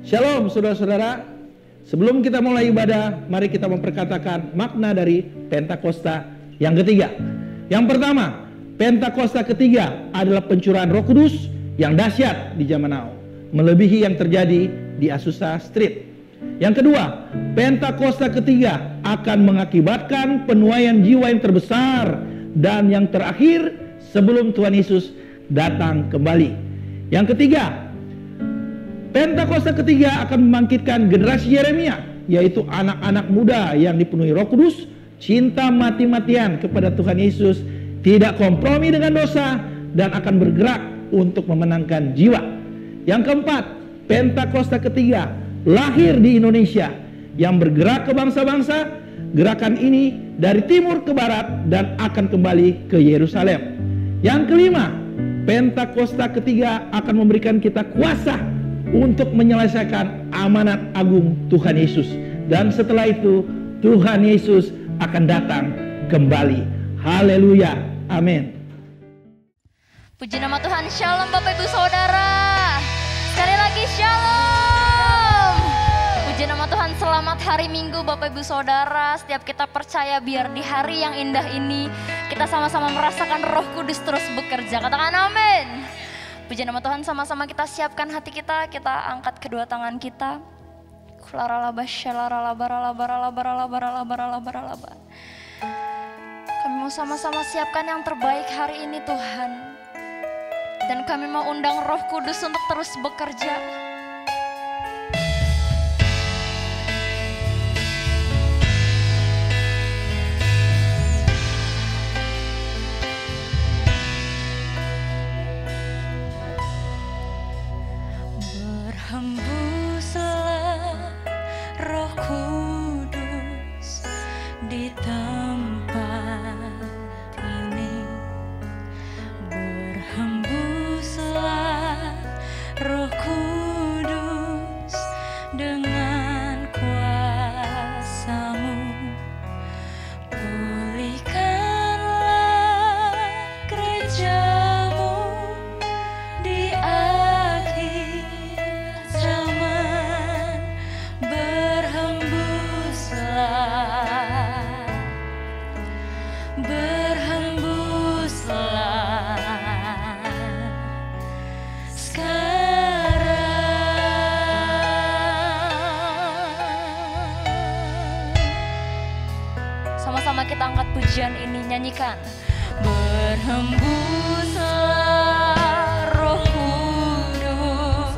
Shalom saudara-saudara. Sebelum kita mulai ibadah, mari kita memperkatakan makna dari Pentakosta yang ketiga. Yang pertama, Pentakosta ketiga adalah pencurahan Roh Kudus yang dahsyat di zaman now, melebihi yang terjadi di Azusa Street. Yang kedua, Pentakosta ketiga akan mengakibatkan penuaian jiwa yang terbesar dan yang terakhir sebelum Tuhan Yesus datang kembali. Yang ketiga, Pentakosta ketiga akan membangkitkan generasi Yeremia, yaitu anak-anak muda yang dipenuhi Roh Kudus, cinta mati-matian kepada Tuhan Yesus, tidak kompromi dengan dosa, dan akan bergerak untuk memenangkan jiwa. Yang keempat, Pentakosta ketiga lahir di Indonesia yang bergerak ke bangsa-bangsa. Gerakan ini dari timur ke barat dan akan kembali ke Yerusalem. Yang kelima, Pentakosta ketiga akan memberikan kita kuasa untuk menyelesaikan amanat agung Tuhan Yesus. Dan setelah itu Tuhan Yesus akan datang kembali. Haleluya, amin. Puji nama Tuhan. Shalom Bapak Ibu Saudara. Sekali lagi shalom. Puji nama Tuhan. Selamat hari Minggu Bapak Ibu Saudara. Setiap kita percaya biar di hari yang indah ini kita sama-sama merasakan Roh Kudus terus bekerja. Katakan amin. Puji nama Tuhan, sama-sama kita siapkan hati kita angkat kedua tangan kita. Kami mau sama-sama siapkan yang terbaik hari ini Tuhan. Dan kami mau undang Roh Kudus untuk terus bekerja. Hembuslah Roh Kudus di tempat ini. Berhembuslah Roh Kudus dengan kuasa-Mu. Pulihkanlah gereja-Mu di akhir zaman. Berhembuslah sekarang. Sama-sama kita angkat pujian ini, nyanyikan. Berhembuslah Roh Kudus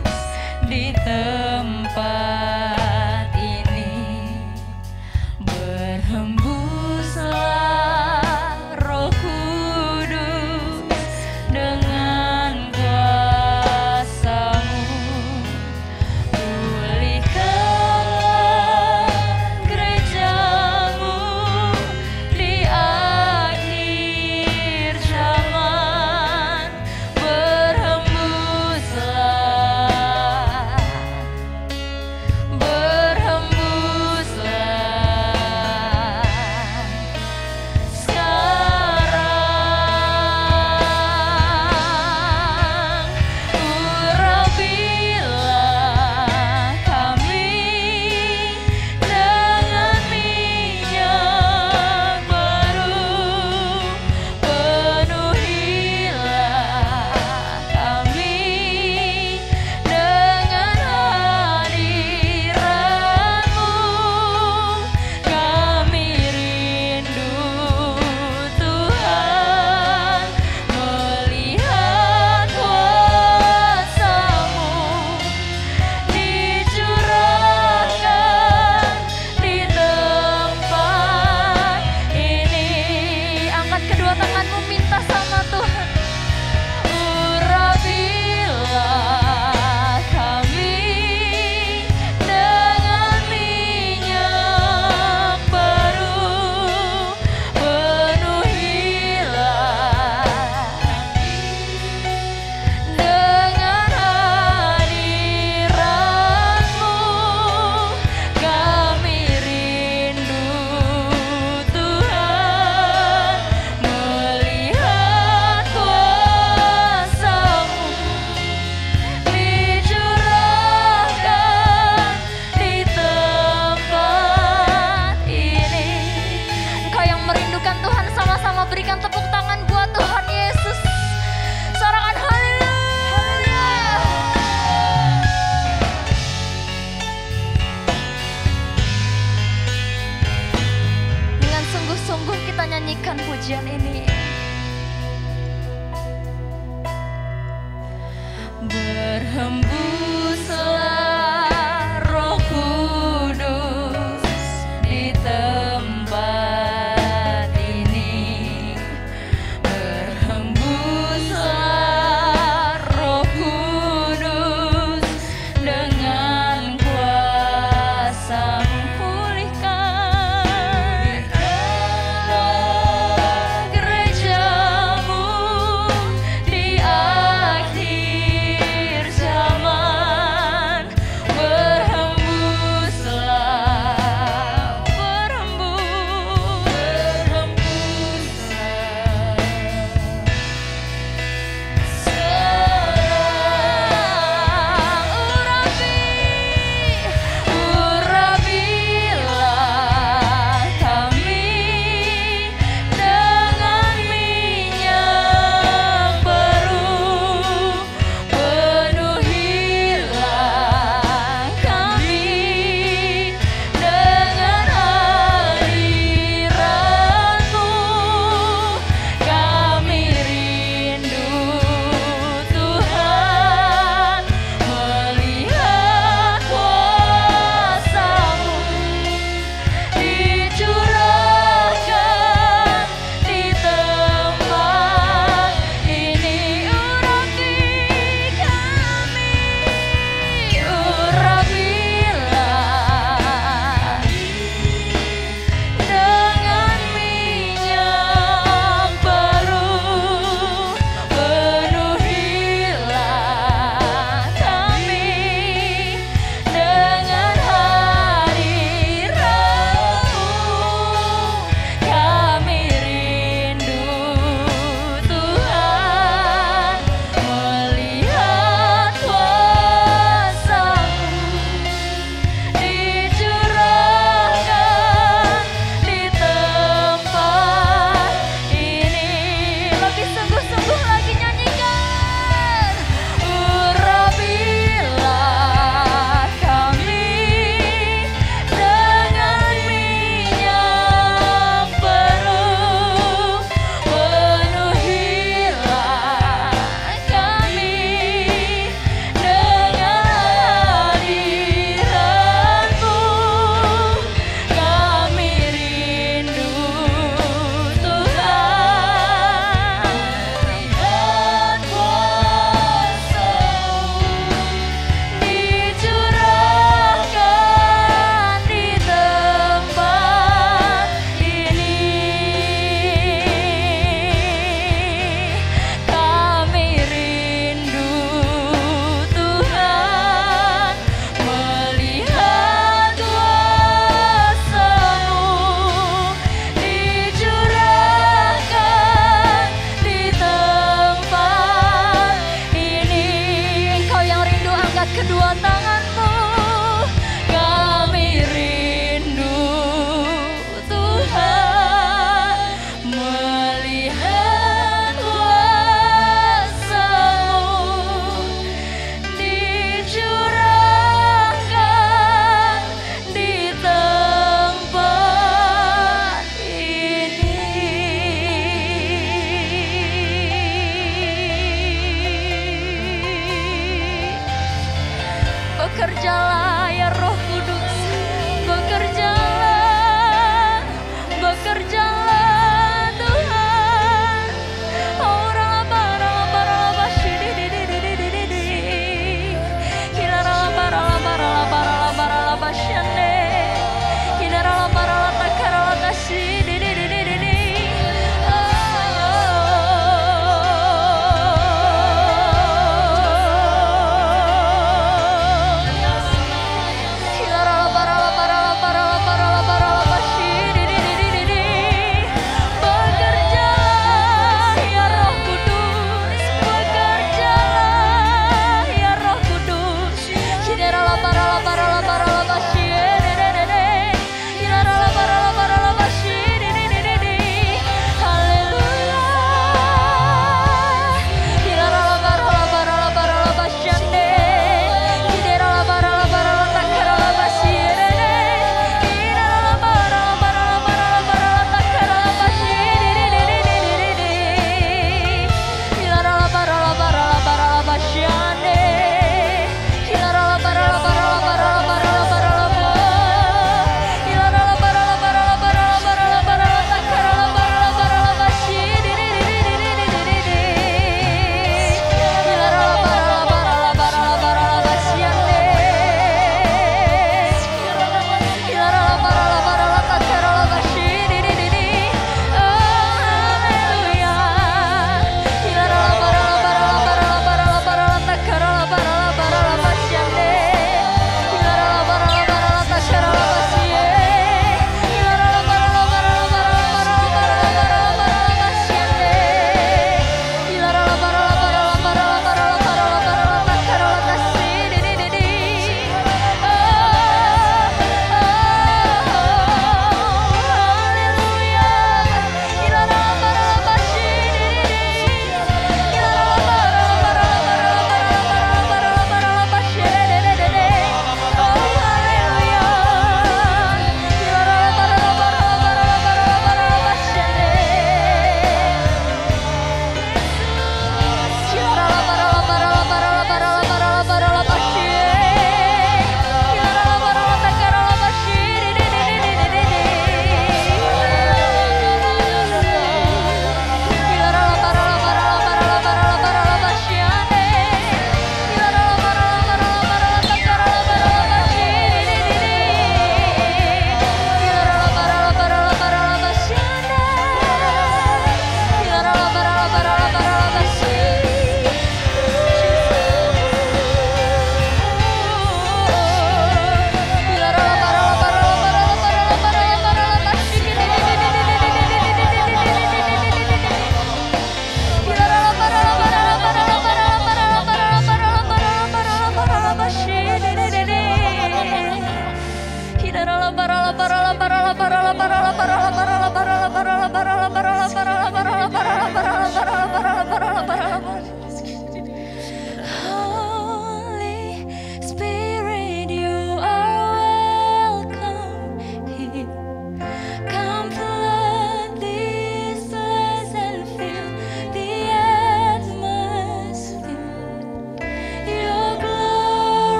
di tempat ini. Berhembuslah Roh Kudus dengan kuasa-Mu. Pulihkanlah gereja-Mu di akhir zaman. menaikkan pujian ini. Berhembuslah Roh Kudus di tempat ini. Berhembuslah Roh Kudus dengan kuasa memulihkan gereja.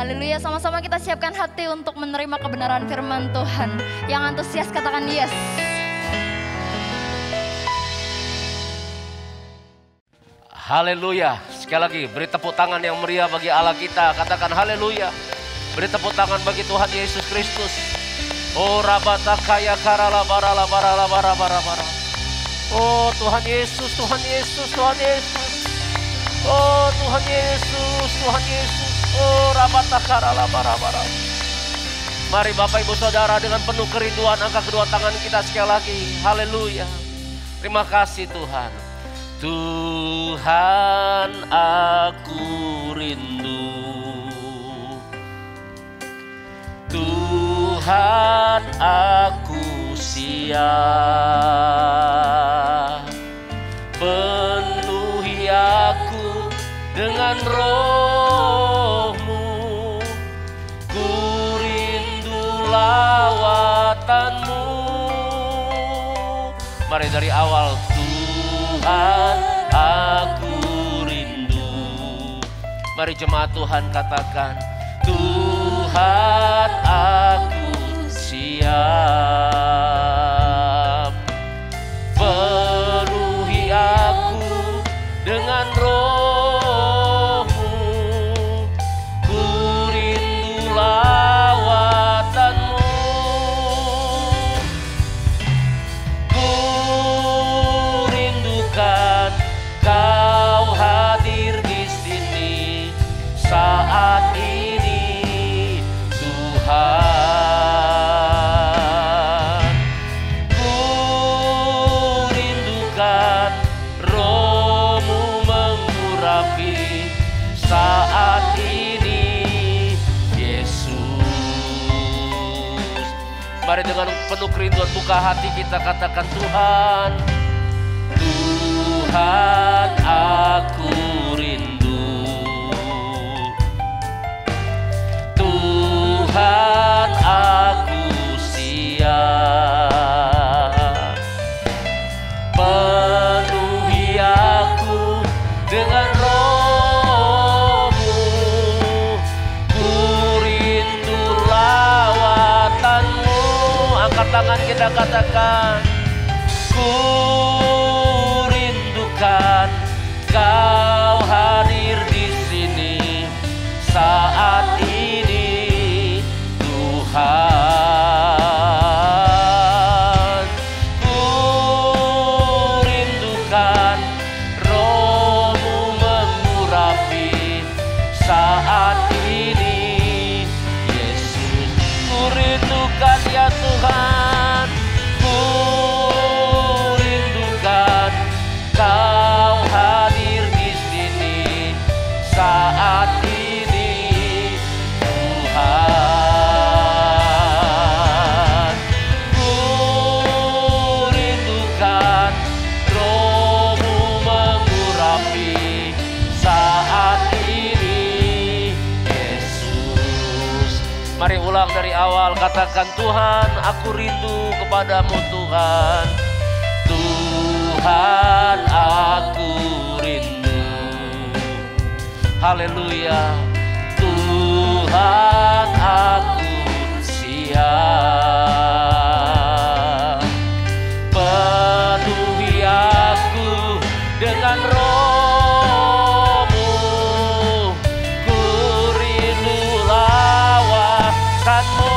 Haleluya, sama-sama kita siapkan hati untuk menerima kebenaran firman Tuhan. Yang antusias katakan yes. Haleluya. Sekali lagi beri tepuk tangan yang meriah bagi Allah kita. Katakan haleluya. Beri tepuk tangan bagi Tuhan Yesus Kristus. Oh rabata kaya karala barala barala bara bara bara. Oh Tuhan Yesus, Tuhan Yesus, Tuhan Yesus. Oh Tuhan Yesus, Tuhan Yesus. Oh rabata karala bara bara. Mari Bapak Ibu Saudara dengan penuh kerinduan angkat kedua tangan kita sekali lagi. Haleluya. Terima kasih Tuhan. Tuhan aku rindu, Tuhan aku siap, penuhi aku dengan roh-Mu, ku rindu lawatan-Mu. Mari dari awal. Tuhan aku rindu. Mari jemaat Tuhan katakan, Tuhan aku siap, penuhi aku dengan roh-Mu, ku rindu lawatan-Mu. Kau hadir di sini saat ini, Tuhan. Ku rindukan Roh-Mu mengurapi saat ini, Yesus. Mari dengan penuh kerinduan buka hati kita katakan, Tuhan. Tuhan aku rindu, Tuhan aku siap, penuhi aku dengan roh-Mu, ku rindu lawatan-Mu. Angkat tangan kita katakan, ku Kau hadir di sini saat ini, Tuhan. Ku rindukan Roh-Mu mengurapi saat ini, Yesus. Ku rindukan ya Tuhan, ku rindukan Kau hadir di sini saat ini, Tuhan. Ku rindukan Roh-Mu mengurapi saat ini, Yesus. Mari ulang dari awal, katakan, Tuhan aku rindu kepadamu Tuhan. Tuhan aku rindu. Haleluya. Tuhan aku siap, penuhi aku dengan Roh-Mu, ku rindu lawatan-Mu.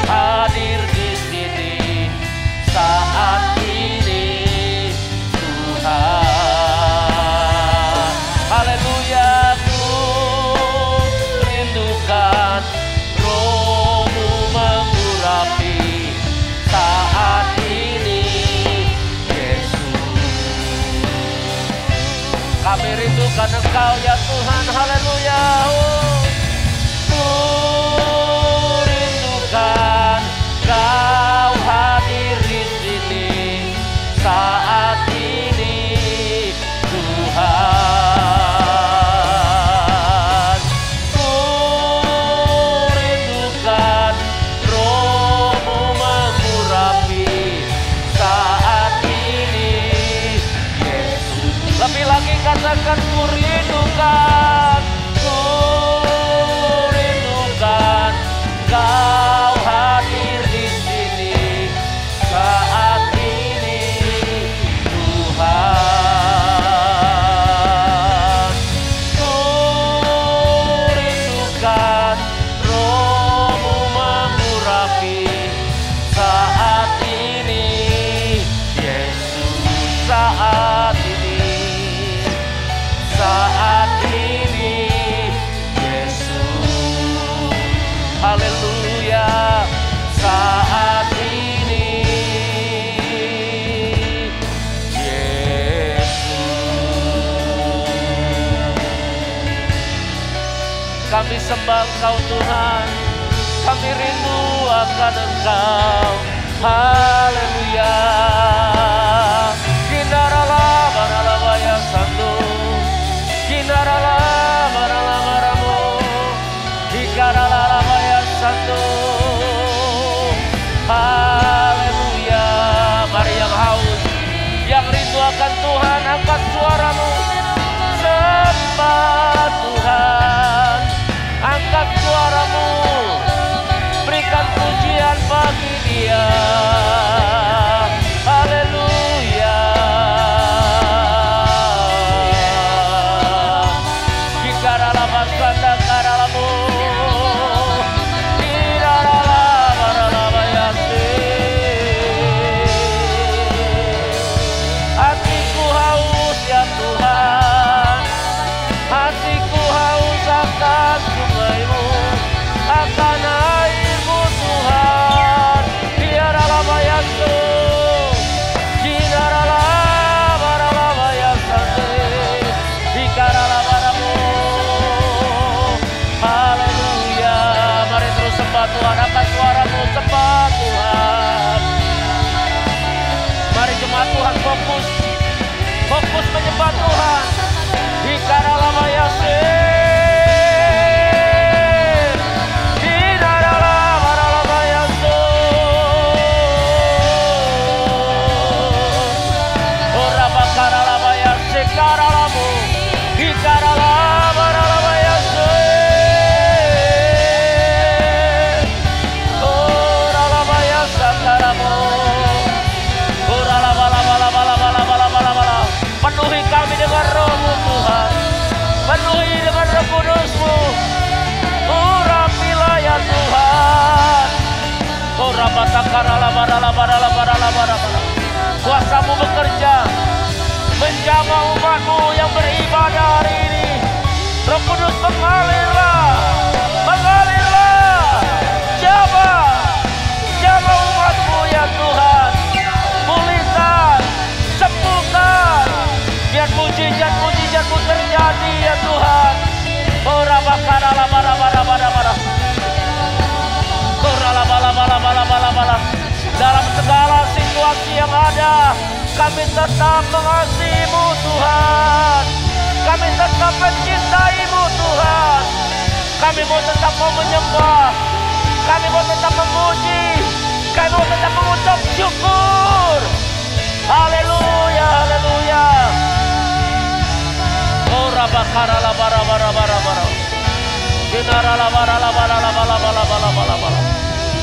Hadir di sini saat ini, Tuhan. Haleluya, ku rindukan Roh-Mu mengurapi saat ini, Yesus. Kami rindukan Engkau ya Tuhan, haleluya. Kau hadir di sini saat ini, Tuhan. Ku rindukan Roh-Mu mengurapi saat ini, Katakan ku rindukan Kau hadir di sini saat ini Tuhan. Ku rindukan Roh-Mu mengurapi saat ini Yesus, saat ini Yesus. Haleluya, saat ini Yesus. Kami sembah Engkau Tuhan, kami rindu akan Engkau. Haleluya. Kinarala barala ya sandu, kinarala barala baramu, hikarala ya sandu. Haleluya. Mari yang haus, yang rindu akan Tuhan, angkat suaramu. Sembah Tuhan, angkat suaramu, berikan pujian bagi Dia. Haleluya. Hikarala basanda karalamu, hirarala barala bayasi. Hatiku haus ya Tuhan, hatiku haus akan sungai-Mu, akan air-Mu Tuhan. Hirarala bayasu, hirarala barala bayasande, hikarala baramu. Haleluya. Mari terus sembah Tuhan, angkat suaramu, sembah Tuhan. Mari jemaat Tuhan fokus menyembah Tuhan. Hikarala bayase, hirarala barala bayaso. Ora bakarala bayase karalamu, hikarala barala bayaso. Ora la bayasa karamu, ora la bala bala bala bala bala bala bala. Penuhi kami dengan Roh-Mu Tuhan, penuhi dengan Roh Kudus-Mu. Urapilah ya Tuhan. Ora batakarala barala barala barala barala. Kuasa-Mu bekerja, menjamah umat-Mu yang beribadah hari ini. Roh Kudus mengalirlah, jamah umat-Mu ya Tuhan. Pulihkan, sembuhkan, biar mujizat-mujizat-Mu terjadi ya Tuhan. Ora bakarala bara bara bara bara. Ora la bala bala bala bala bala. Dalam segala situasi yang ada, kami tetap mengasihi-Mu Tuhan. Kami tetap mencintai-Mu Tuhan. Kami mau tetap mau menyembah. Kami mau tetap memuji. Kami mau tetap mengucap syukur. Haleluya, haleluya. Ora bakarala bara bara bara bara. Kinarala barala barala bala bala bala bala bala.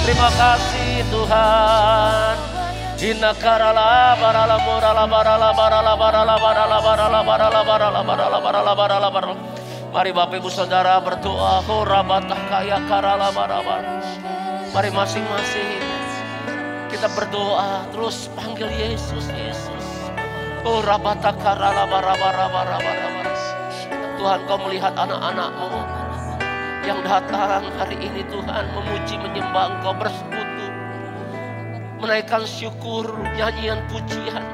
Terima kasih Tuhan. Inakarala barala murala barala barala barala barala barala barala barala barala barala barala barala. Mari Bapak Ibu Saudara berdoa. Ora batah kaya karala barala. Mari masing-masing kita berdoa, terus panggil Yesus, Yesus. Ora batah karala barala barala barala. Tuhan, Kau melihat anak-anak-Mu yang datang hari ini Tuhan, memuji menyembah Engkau, bersekutu, menaikkan syukur, nyanyian pujian.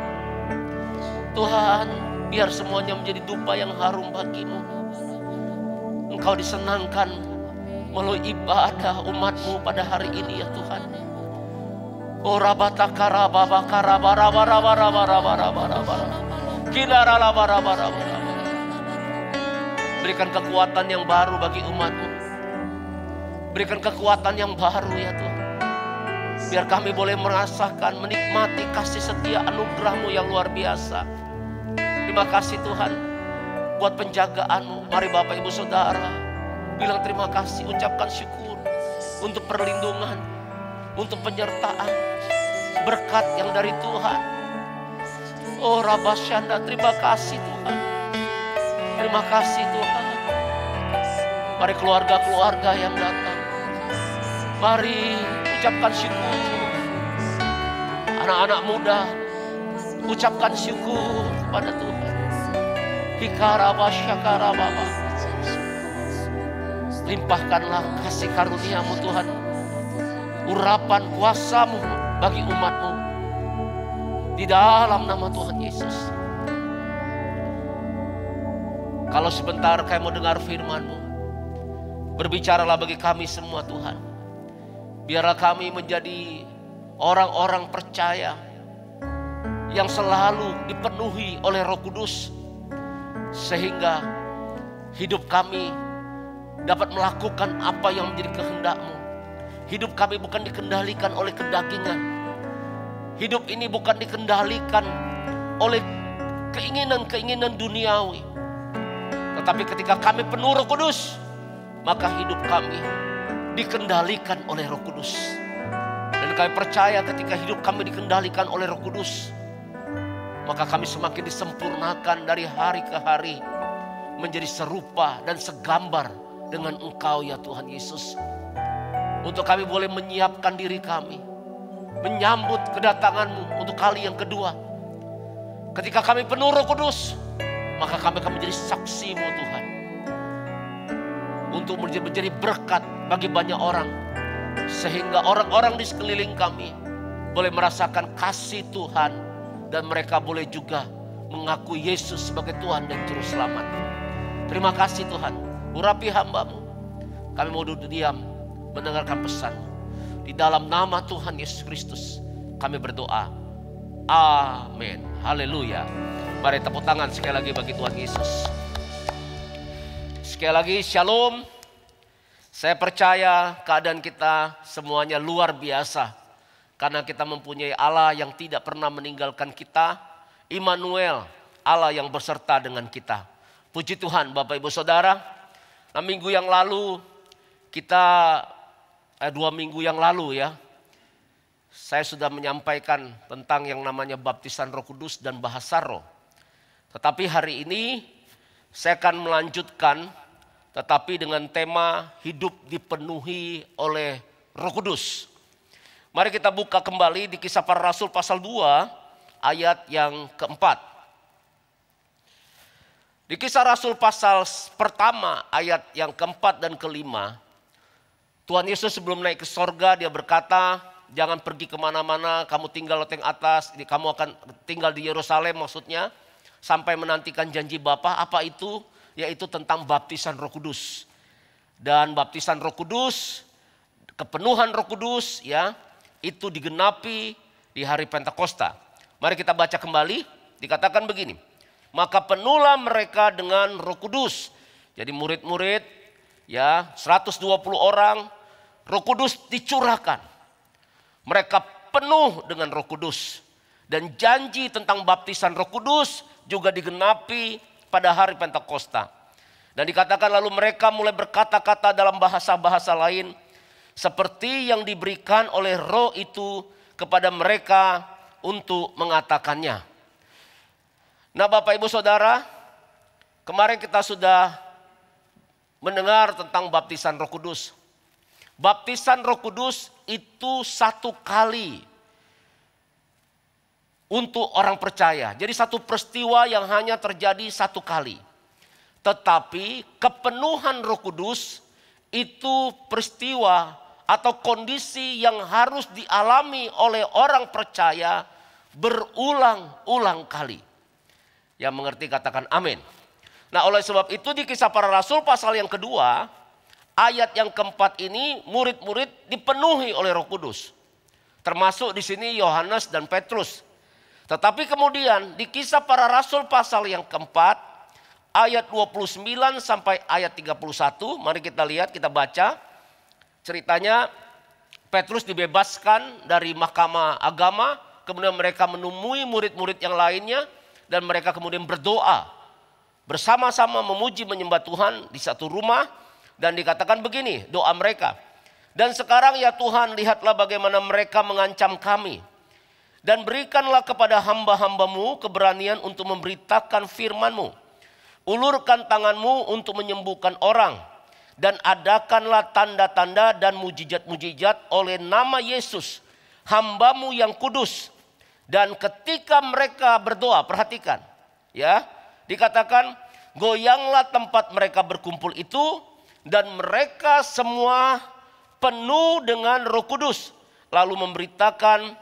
Tuhan, biar semuanya menjadi dupa yang harum bagi-Mu. Engkau disenangkan melalui ibadah umat-Mu pada hari ini ya Tuhan. Ora batakara babakara bara bara bara bara bara bara bara. Kinarala bara bara bara. Berikan kekuatan yang baru bagi umat-Mu. Berikan kekuatan yang baru ya Tuhan. Biar kami boleh merasakan, menikmati kasih setia anugerah-Mu yang luar biasa. Terima kasih Tuhan. buat penjagaanmu. Mari Bapak Ibu Saudara bilang terima kasih, ucapkan syukur untuk perlindungan, untuk penyertaan, berkat yang dari Tuhan. Oh Rabasyanda, terima kasih Tuhan. Terima kasih Tuhan. Mari keluarga-keluarga yang datang, mari ucapkan syukur. Anak-anak muda, ucapkan syukur kepada Tuhan. Hikarabasyakarababa. Limpahkanlah kasih karuniamu Tuhan, urapan kuasamu bagi umatmu di dalam nama Tuhan Yesus. Kalau sebentar kami mau dengar firman-Mu, berbicaralah bagi kami semua Tuhan. Biarlah kami menjadi orang-orang percaya yang selalu dipenuhi oleh Roh Kudus, sehingga hidup kami dapat melakukan apa yang menjadi kehendak-Mu. Hidup kami bukan dikendalikan oleh kedagingan. Hidup ini bukan dikendalikan oleh keinginan-keinginan duniawi. Tetapi ketika kami penuh Roh Kudus, maka hidup kami dikendalikan oleh Roh Kudus. Dan kami percaya ketika hidup kami dikendalikan oleh Roh Kudus, maka kami semakin disempurnakan dari hari ke hari, menjadi serupa dan segambar dengan Engkau ya Tuhan Yesus. Untuk kami boleh menyiapkan diri kami, menyambut kedatangan-Mu untuk kali yang kedua. Ketika kami penuh Roh Kudus, maka kami akan menjadi saksi-Mu Tuhan. Untuk menjadi berkat bagi banyak orang. Sehingga orang-orang di sekeliling kami boleh merasakan kasih Tuhan. Dan mereka boleh juga mengakui Yesus sebagai Tuhan dan Juru Selamat. Terima kasih Tuhan. Urapi hamba-Mu. Kami mau duduk diam mendengarkan pesan-Mu. Di dalam nama Tuhan Yesus Kristus kami berdoa. Amin. Haleluya. Mari tepuk tangan sekali lagi bagi Tuhan Yesus. Sekali lagi shalom. Saya percaya keadaan kita semuanya luar biasa. Karena kita mempunyai Allah yang tidak pernah meninggalkan kita. Immanuel, Allah yang berserta dengan kita. Puji Tuhan Bapak Ibu Saudara. Nah, minggu yang lalu kita, 2 minggu yang lalu ya. Saya sudah menyampaikan tentang yang namanya baptisan Roh Kudus dan bahasa roh. Tetapi hari ini saya akan melanjutkan, tetapi dengan tema hidup dipenuhi oleh Roh Kudus. Mari kita buka kembali di Kisah Para Rasul pasal 2 ayat yang keempat. Di Kisah Rasul pasal pertama ayat yang keempat dan kelima, Tuhan Yesus sebelum naik ke sorga dia berkata, jangan pergi kemana-mana, kamu tinggal loteng atas, kamu akan tinggal di Yerusalem maksudnya. Sampai menantikan janji Bapa. Apa itu? Yaitu tentang baptisan Roh Kudus. Dan baptisan Roh Kudus, kepenuhan Roh Kudus ya, itu digenapi di hari Pentakosta. Mari kita baca kembali, dikatakan begini. Maka penuhlah mereka dengan Roh Kudus. Jadi murid-murid ya 120 orang, Roh Kudus dicurahkan. Mereka penuh dengan Roh Kudus. Dan janji tentang baptisan Roh Kudus juga digenapi pada hari Pentakosta. Dan dikatakan lalu mereka mulai berkata-kata dalam bahasa-bahasa lain seperti yang diberikan oleh Roh itu kepada mereka untuk mengatakannya. Nah Bapak Ibu Saudara, kemarin kita sudah mendengar tentang baptisan Roh Kudus. Baptisan Roh Kudus itu 1 kali untuk orang percaya. Jadi satu peristiwa yang hanya terjadi 1 kali. Tetapi kepenuhan Roh Kudus itu peristiwa atau kondisi yang harus dialami oleh orang percaya berulang-ulang kali. Yang mengerti katakan amin. Nah oleh sebab itu di Kisah Para Rasul pasal yang kedua, ayat yang keempat ini murid-murid dipenuhi oleh Roh Kudus. Termasuk di sini Yohanes dan Petrus. Tetapi kemudian di Kisah Para Rasul pasal yang keempat, ayat 29 sampai ayat 31, mari kita lihat, kita baca. Ceritanya Petrus dibebaskan dari mahkamah agama, kemudian mereka menemui murid-murid yang lainnya, dan mereka kemudian berdoa bersama-sama memuji menyembah Tuhan di satu rumah. Dan dikatakan begini doa mereka. Dan sekarang ya Tuhan, lihatlah bagaimana mereka mengancam kami. Dan berikanlah kepada hamba-hambamu keberanian untuk memberitakan firman-Mu. Ulurkan tangan-Mu untuk menyembuhkan orang. Dan adakanlah tanda-tanda dan mujizat-mujizat oleh nama Yesus, hamba-Mu yang kudus. Dan ketika mereka berdoa, perhatikan ya, dikatakan goyanglah tempat mereka berkumpul itu. Dan mereka semua penuh dengan Roh Kudus, lalu memberitakan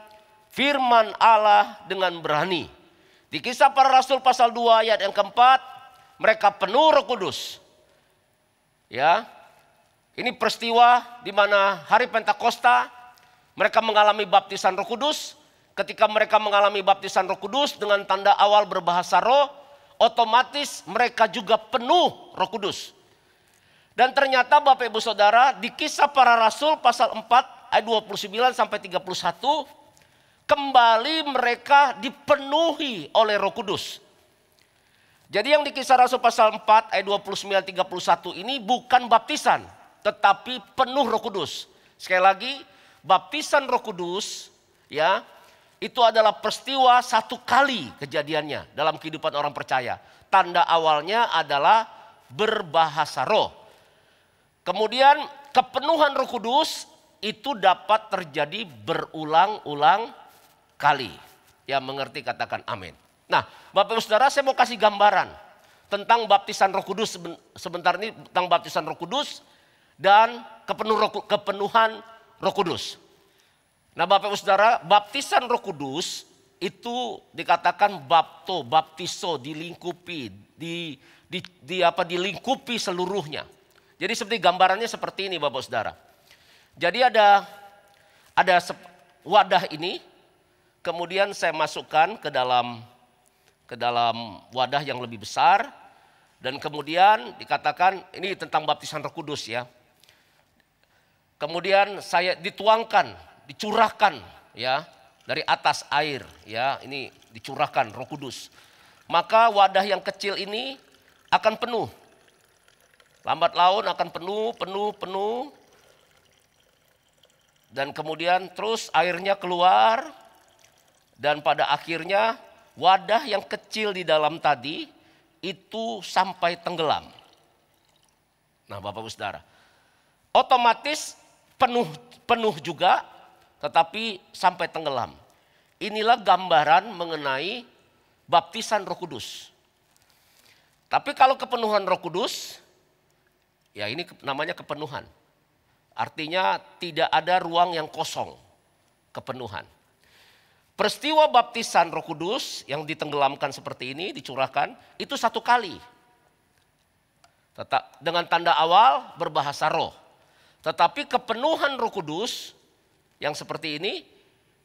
firman Allah dengan berani. Di Kisah Para Rasul pasal 2 ayat yang keempat, mereka penuh Roh Kudus. Ya, ini peristiwa di mana hari Pentakosta mereka mengalami baptisan Roh Kudus. Ketika mereka mengalami baptisan Roh Kudus dengan tanda awal berbahasa roh, otomatis mereka juga penuh Roh Kudus. Dan ternyata Bapak Ibu Saudara, di Kisah Para Rasul pasal 4 ayat 29 sampai 31, kembali mereka dipenuhi oleh Roh Kudus. Jadi yang di Kisah Rasul pasal 4 ayat 29-31 ini bukan baptisan, tetapi penuh Roh Kudus. Sekali lagi, baptisan Roh Kudus ya, itu adalah peristiwa satu kali kejadiannya dalam kehidupan orang percaya. Tanda awalnya adalah berbahasa roh. Kemudian kepenuhan Roh Kudus itu dapat terjadi berulang-ulang kali. Yang mengerti katakan amin. Nah, Bapak Ibu Saudara, saya mau kasih gambaran tentang baptisan Roh Kudus sebentar ini, tentang baptisan Roh Kudus dan kepenuhan Roh Kudus. Nah, Bapak Ibu Saudara, baptisan Roh Kudus itu dikatakan baptiso, dilingkupi, dilingkupi seluruhnya. Jadi seperti gambarannya seperti ini Bapak Saudara. Jadi ada wadah ini, kemudian saya masukkan ke dalam wadah yang lebih besar, dan kemudian dikatakan ini tentang baptisan Roh Kudus ya. Kemudian saya dituangkan, dicurahkan ya dari atas air ya, ini dicurahkan Roh Kudus. Maka wadah yang kecil ini akan penuh. Lambat laun akan penuh. Dan kemudian terus airnya keluar. Dan pada akhirnya wadah yang kecil di dalam tadi itu sampai tenggelam. Nah Bapak Ibu Saudara, otomatis penuh juga, tetapi sampai tenggelam. Inilah gambaran mengenai baptisan Roh Kudus. Tapi kalau kepenuhan Roh Kudus, ya ini namanya kepenuhan. Artinya tidak ada ruang yang kosong, kepenuhan. Peristiwa baptisan Roh Kudus yang ditenggelamkan seperti ini, dicurahkan, itu satu kali. Tetap dengan tanda awal berbahasa roh. Tetapi kepenuhan Roh Kudus yang seperti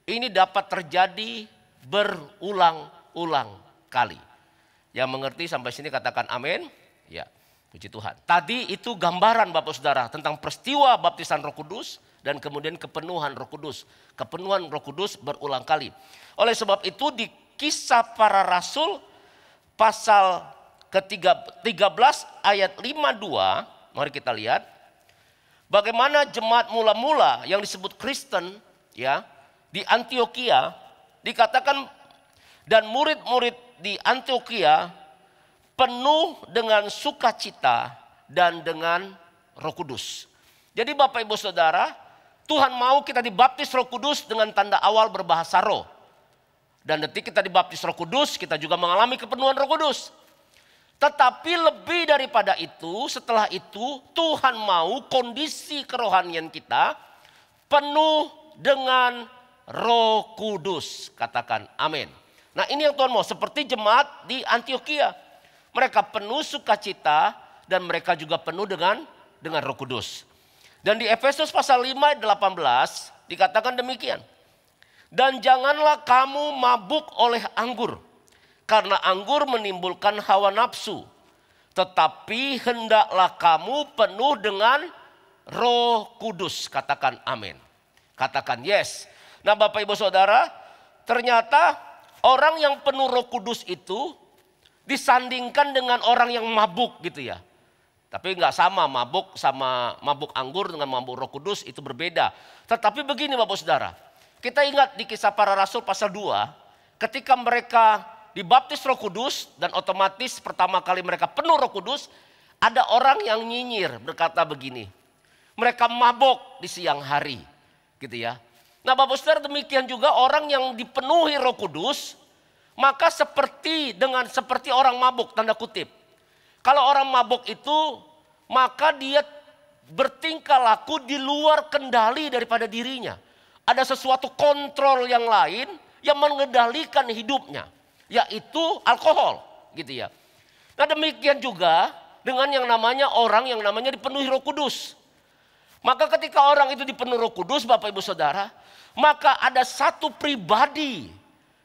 ini dapat terjadi berulang-ulang kali. Yang mengerti sampai sini katakan amin. Ya, puji Tuhan. Tadi itu gambaran Bapak Saudara tentang peristiwa baptisan Roh Kudus dan kemudian kepenuhan Roh Kudus. Kepenuhan Roh Kudus berulang kali. Oleh sebab itu di Kisah Para Rasul pasal ke-13 ayat 52, mari kita lihat bagaimana jemaat mula-mula yang disebut Kristen ya di Antioquia, dikatakan dan murid-murid di Antioquia penuh dengan sukacita dan dengan Roh Kudus. Jadi Bapak Ibu Saudara, Tuhan mau kita dibaptis Roh Kudus dengan tanda awal berbahasa roh. Dan detik kita dibaptis Roh Kudus, kita juga mengalami kepenuhan Roh Kudus. Tetapi lebih daripada itu, setelah itu Tuhan mau kondisi kerohanian kita penuh dengan Roh Kudus. Katakan amin. Nah ini yang Tuhan mau, seperti jemaat di Antioquia. Mereka penuh sukacita dan mereka juga penuh dengan Roh Kudus. Dan di Efesus pasal 5 ayat 18 dikatakan demikian. Dan janganlah kamu mabuk oleh anggur, karena anggur menimbulkan hawa nafsu. Tetapi hendaklah kamu penuh dengan Roh Kudus. Katakan amin. Katakan yes. Nah Bapak Ibu Saudara, ternyata orang yang penuh Roh Kudus itu disandingkan dengan orang yang mabuk gitu ya. Tapi nggak sama mabuk anggur dengan mabuk Roh Kudus itu berbeda. Tetapi begini Bapak Saudara, kita ingat di Kisah Para Rasul pasal 2, ketika mereka dibaptis Roh Kudus dan otomatis pertama kali mereka penuh Roh Kudus, ada orang yang nyinyir berkata begini, mereka mabok di siang hari gitu ya. Nah Bapak Saudara, demikian juga orang yang dipenuhi Roh Kudus, maka seperti orang mabuk, tanda kutip. Kalau orang mabuk itu, maka dia bertingkah laku di luar kendali daripada dirinya. Ada sesuatu kontrol yang lain yang mengendalikan hidupnya, yaitu alkohol gitu ya. Nah demikian juga dengan orang yang namanya dipenuhi Roh Kudus. Maka ketika orang itu dipenuhi Roh Kudus, Bapak Ibu Saudara, maka ada satu pribadi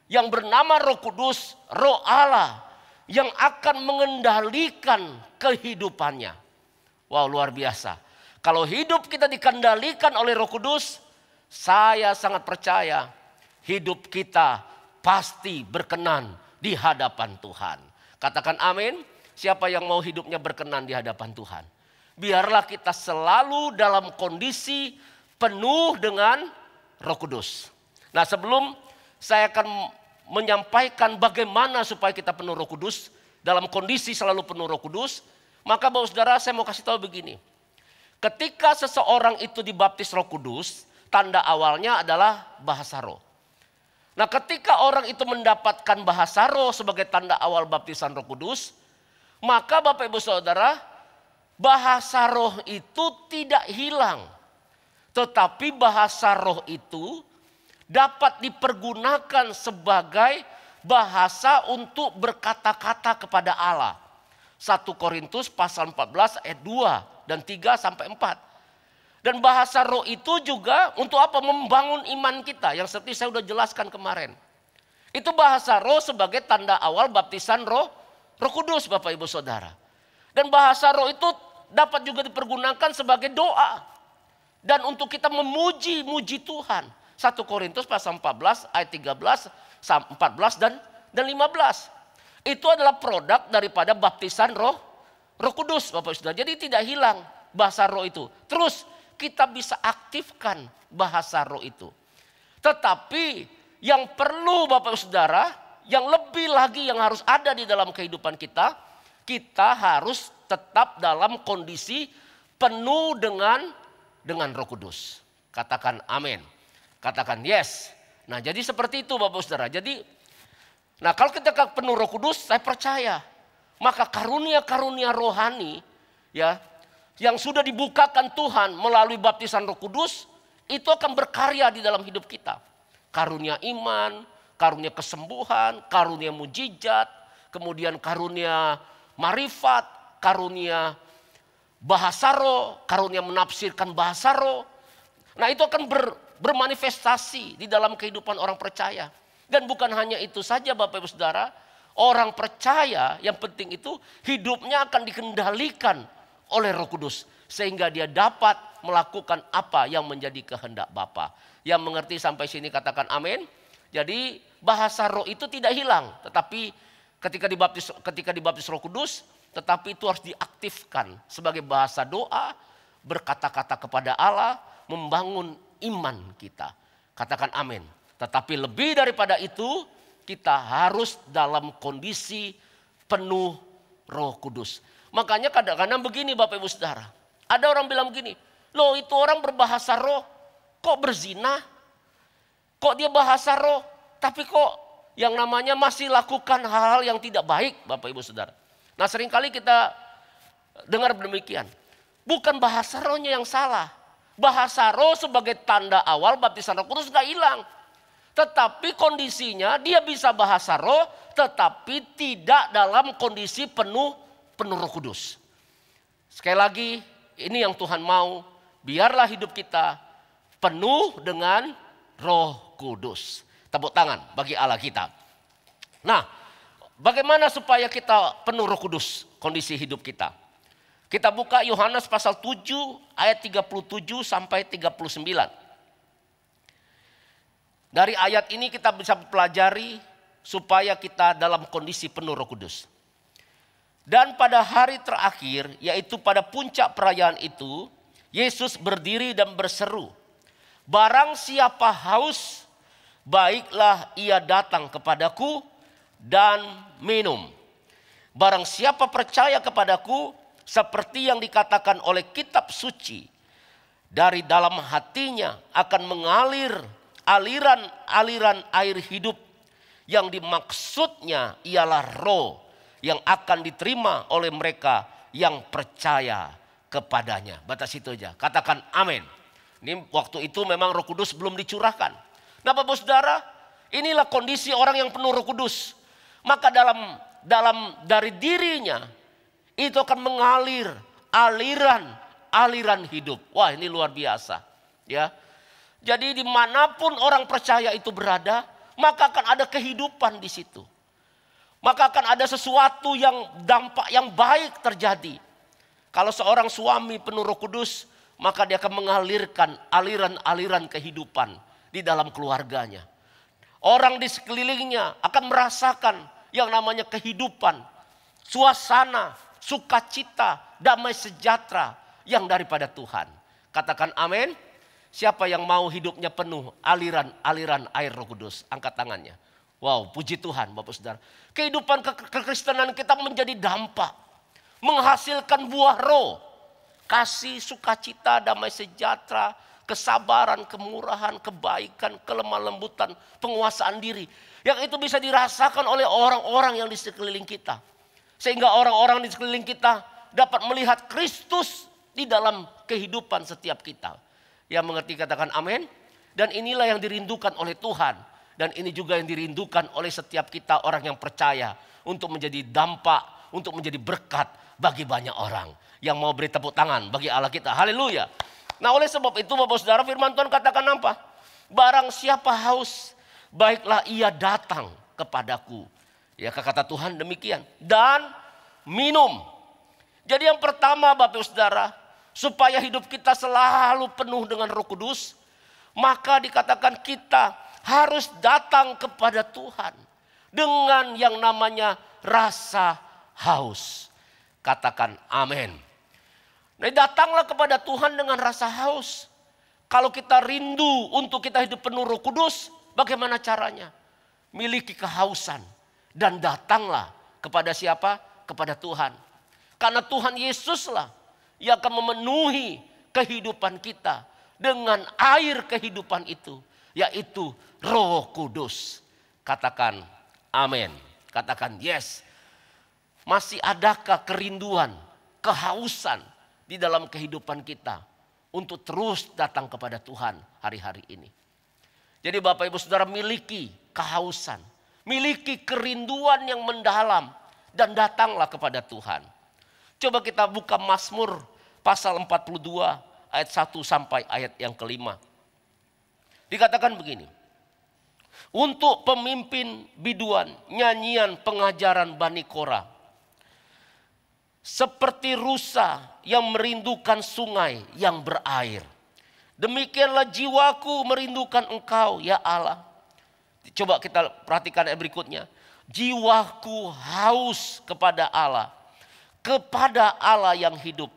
yang bernama Roh Kudus, Roh Allah, yang akan mengendalikan kehidupannya. Wow, luar biasa. Kalau hidup kita dikendalikan oleh Roh Kudus, saya sangat percaya hidup kita pasti berkenan di hadapan Tuhan. Katakan amin. Siapa yang mau hidupnya berkenan di hadapan Tuhan? Biarlah kita selalu dalam kondisi penuh dengan Roh Kudus. Nah, sebelum saya akan menyampaikan bagaimana supaya kita penuh Roh Kudus, dalam kondisi selalu penuh Roh Kudus, maka Bapak Saudara saya mau kasih tahu begini. Ketika seseorang itu dibaptis Roh Kudus, tanda awalnya adalah bahasa roh. Nah, ketika orang itu mendapatkan bahasa roh sebagai tanda awal baptisan Roh Kudus, maka Bapak Ibu Saudara, bahasa roh itu tidak hilang. Tetapi bahasa roh itu dapat dipergunakan sebagai bahasa untuk berkata-kata kepada Allah. 1 Korintus pasal 14 ayat 2 dan 3 sampai 4. Dan bahasa roh itu juga untuk apa? Membangun iman kita yang seperti saya sudah jelaskan kemarin. Itu bahasa roh sebagai tanda awal baptisan Roh Kudus Bapak Ibu Saudara. Dan bahasa roh itu dapat juga dipergunakan sebagai doa. Dan untuk kita memuji Tuhan. 1 Korintus pasal 14 ayat 13, 14 dan 15. Itu adalah produk daripada baptisan Roh Kudus Bapak Saudara. Jadi tidak hilang bahasa roh itu. Terus kita bisa aktifkan bahasa roh itu. Tetapi yang perlu Bapak Saudara, yang lebih lagi yang harus ada di dalam kehidupan kita, kita harus tetap dalam kondisi penuh dengan Roh Kudus. Katakan amin. Katakan yes. Nah, jadi seperti itu Bapak Saudara. Jadi, nah kalau kita penuh Roh Kudus, saya percaya maka karunia-karunia rohani ya yang sudah dibukakan Tuhan melalui baptisan Roh Kudus itu akan berkarya di dalam hidup kita. Karunia iman, karunia kesembuhan, karunia mujizat, kemudian karunia marifat, karunia bahasa roh, karunia menafsirkan bahasa roh. Nah, itu akan bermanifestasi di dalam kehidupan orang percaya. Dan bukan hanya itu saja Bapak Ibu Saudara, orang percaya yang penting itu hidupnya akan dikendalikan oleh Roh Kudus. Sehingga dia dapat melakukan apa yang menjadi kehendak Bapa. Yang mengerti sampai sini katakan amin. Jadi bahasa roh itu tidak hilang. Tetapi ketika dibaptis Roh Kudus, tetapi itu harus diaktifkan sebagai bahasa doa, berkata-kata kepada Allah, membangun iman kita. Katakan amin. Tetapi lebih daripada itu, kita harus dalam kondisi penuh Roh Kudus. Makanya kadang-kadang begini Bapak Ibu Saudara. Ada orang bilang begini, loh itu orang berbahasa roh, kok berzina? Kok dia bahasa roh, tapi kok yang namanya masih lakukan hal-hal yang tidak baik Bapak Ibu Saudara. Nah seringkali kita dengar demikian. Bukan bahasa rohnya yang salah. Bahasa roh sebagai tanda awal baptisan Roh Kudus gak hilang. Tetapi kondisinya dia bisa bahasa roh tetapi tidak dalam kondisi penuh Roh Kudus. Sekali lagi ini yang Tuhan mau, biarlah hidup kita penuh dengan Roh Kudus. Tepuk tangan bagi Allah kita. Nah, bagaimana supaya kita penuh Roh Kudus kondisi hidup kita? Kita buka Yohanes pasal 7 ayat 37 sampai 39. Dari ayat ini kita bisa pelajari supaya kita dalam kondisi penuh Roh Kudus. Dan pada hari terakhir, yaitu pada puncak perayaan itu, Yesus berdiri dan berseru, "Barang siapa haus, baiklah ia datang kepadaku dan minum. Barang siapa percaya kepadaku, seperti yang dikatakan oleh kitab suci, dari dalam hatinya akan mengalir aliran-aliran air hidup, yang dimaksudnya ialah roh yang akan diterima oleh mereka yang percaya kepadanya." Batas itu aja. Katakan amin. Ini waktu itu memang Roh Kudus belum dicurahkan. Nah Bapak Saudara, inilah kondisi orang yang penuh Roh Kudus. Maka dari dirinya itu akan mengalir aliran hidup. Wah, ini luar biasa, ya. Jadi dimanapun orang percaya itu berada, maka akan ada kehidupan di situ. Maka akan ada sesuatu yang dampak yang baik terjadi. Kalau seorang suami penuh Roh Kudus, maka dia akan mengalirkan aliran-aliran kehidupan di dalam keluarganya. Orang di sekelilingnya akan merasakan yang namanya kehidupan, suasana, sukacita, damai sejahtera yang daripada Tuhan. Katakan amin. Siapa yang mau hidupnya penuh aliran air Roh Kudus? Angkat tangannya. Wow, puji Tuhan Bapak Saudara. Kehidupan kekristenan kita menjadi dampak. Menghasilkan buah roh. Kasih, sukacita, damai sejahtera, kesabaran, kemurahan, kebaikan, kelemah lembutan, penguasaan diri. Yang itu bisa dirasakan oleh orang-orang yang di sekeliling kita. Sehingga orang-orang di sekeliling kita dapat melihat Kristus di dalam kehidupan setiap kita. Yang mengerti katakan amin. Dan inilah yang dirindukan oleh Tuhan. Dan ini juga yang dirindukan oleh setiap kita orang yang percaya. Untuk menjadi dampak, untuk menjadi berkat bagi banyak orang. Yang mau beri tepuk tangan bagi Allah kita. Haleluya. Nah oleh sebab itu Bapak Saudara, firman Tuhan katakan apa? Barang siapa haus, baiklah ia datang kepadaku. Ya kata Tuhan demikian. Dan minum. Jadi yang pertama Bapak Saudara, supaya hidup kita selalu penuh dengan Roh Kudus, maka dikatakan kita harus datang kepada Tuhan dengan yang namanya rasa haus. Katakan amin. Nah, datanglah kepada Tuhan dengan rasa haus. Kalau kita rindu untuk kita hidup penuh Roh Kudus, bagaimana caranya? Miliki kehausan dan datanglah kepada siapa? Kepada Tuhan. Karena Tuhan Yesuslah yang akan memenuhi kehidupan kita dengan air kehidupan itu, yaitu Roh Kudus. Katakan amin. Katakan yes. Masih adakah kerinduan, kehausan di dalam kehidupan kita untuk terus datang kepada Tuhan hari-hari ini? Jadi Bapak Ibu Saudara, miliki kehausan, miliki kerinduan yang mendalam dan datanglah kepada Tuhan. Coba kita buka Mazmur pasal 42 ayat 1 sampai ayat yang kelima. Dikatakan begini. Untuk pemimpin biduan, nyanyian pengajaran Bani Korah. Seperti rusa yang merindukan sungai yang berair. Demikianlah jiwaku merindukan Engkau ya Allah. Coba kita perhatikan ayat berikutnya. Jiwaku haus kepada Allah. Kepada Allah yang hidup.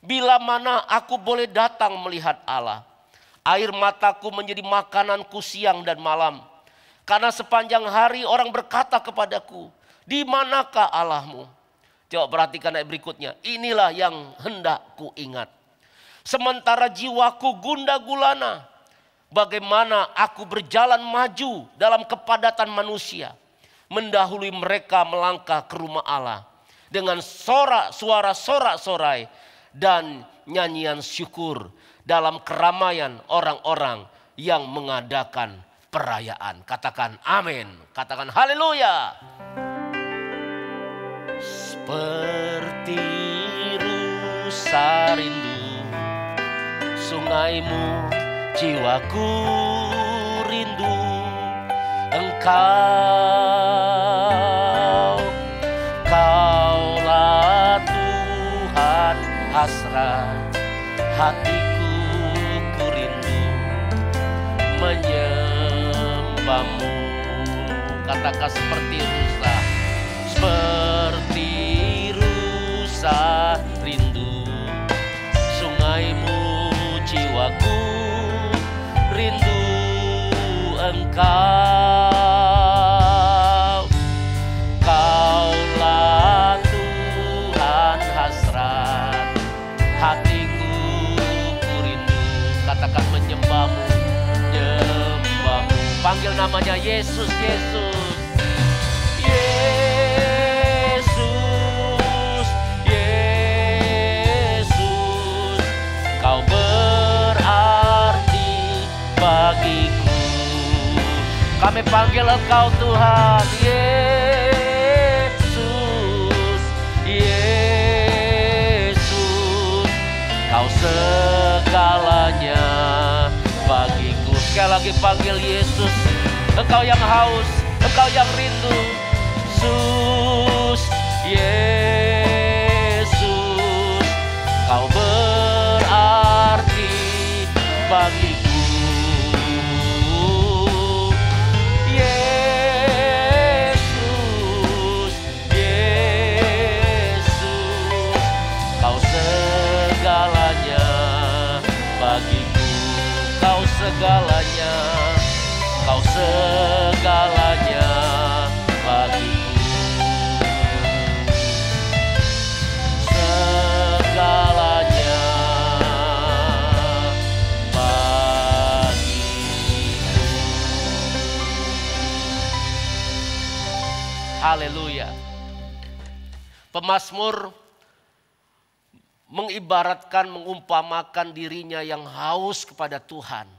Bila mana aku boleh datang melihat Allah. Air mataku menjadi makananku siang dan malam. Karena sepanjang hari orang berkata kepadaku, di manakah Allahmu? Coba perhatikan ayat berikutnya. Inilah yang hendak ku ingat. Sementara jiwaku gundah gulana. Bagaimana aku berjalan maju dalam kepadatan manusia. Mendahului mereka melangkah ke rumah Allah. Dengan suara sorak-sorai dan nyanyian syukur. Dalam keramaian orang-orang yang mengadakan perayaan. Katakan amin. Katakan haleluya. Seperti rusa rindu sungaimu, jiwaku rindu Engkau. Kaulah Tuhan hasrat hatiku, ku rindu menyembahmu. Katakan seperti rusa Yesus, Yesus. Yesus, Yesus, Kau berarti bagiku. Kami panggil Engkau Tuhan. Yesus, Yesus, Kau segalanya bagiku. Sekali lagi panggil Yesus. Engkau yang haus, Engkau yang rindu. Yesus, Yesus, Kau berarti bagiku. Yesus, Yesus, Kau segalanya bagiku. Kau segalanya, Kau segalanya bagiku. Segalanya bagiku. Haleluya. Pemazmur mengibaratkan, mengumpamakan dirinya yang haus kepada Tuhan.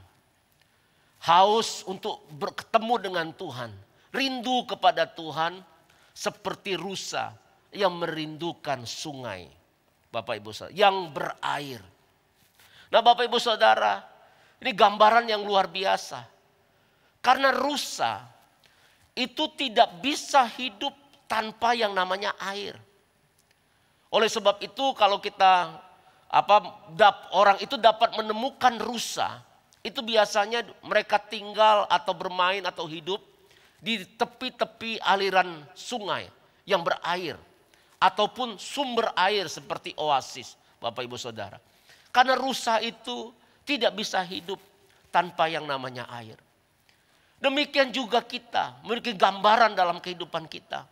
Haus untuk bertemu dengan Tuhan. Rindu kepada Tuhan seperti rusa yang merindukan sungai. Bapak Ibu Saudara, yang berair. Nah Bapak Ibu Saudara, ini gambaran yang luar biasa. Karena rusa itu tidak bisa hidup tanpa yang namanya air. Oleh sebab itu kalau kita orang itu dapat menemukan rusa, itu biasanya mereka tinggal atau bermain atau hidup di tepi-tepi aliran sungai yang berair. Ataupun sumber air seperti oasis, Bapak Ibu Saudara. Karena rusa itu tidak bisa hidup tanpa yang namanya air. Demikian juga kita memiliki gambaran dalam kehidupan kita.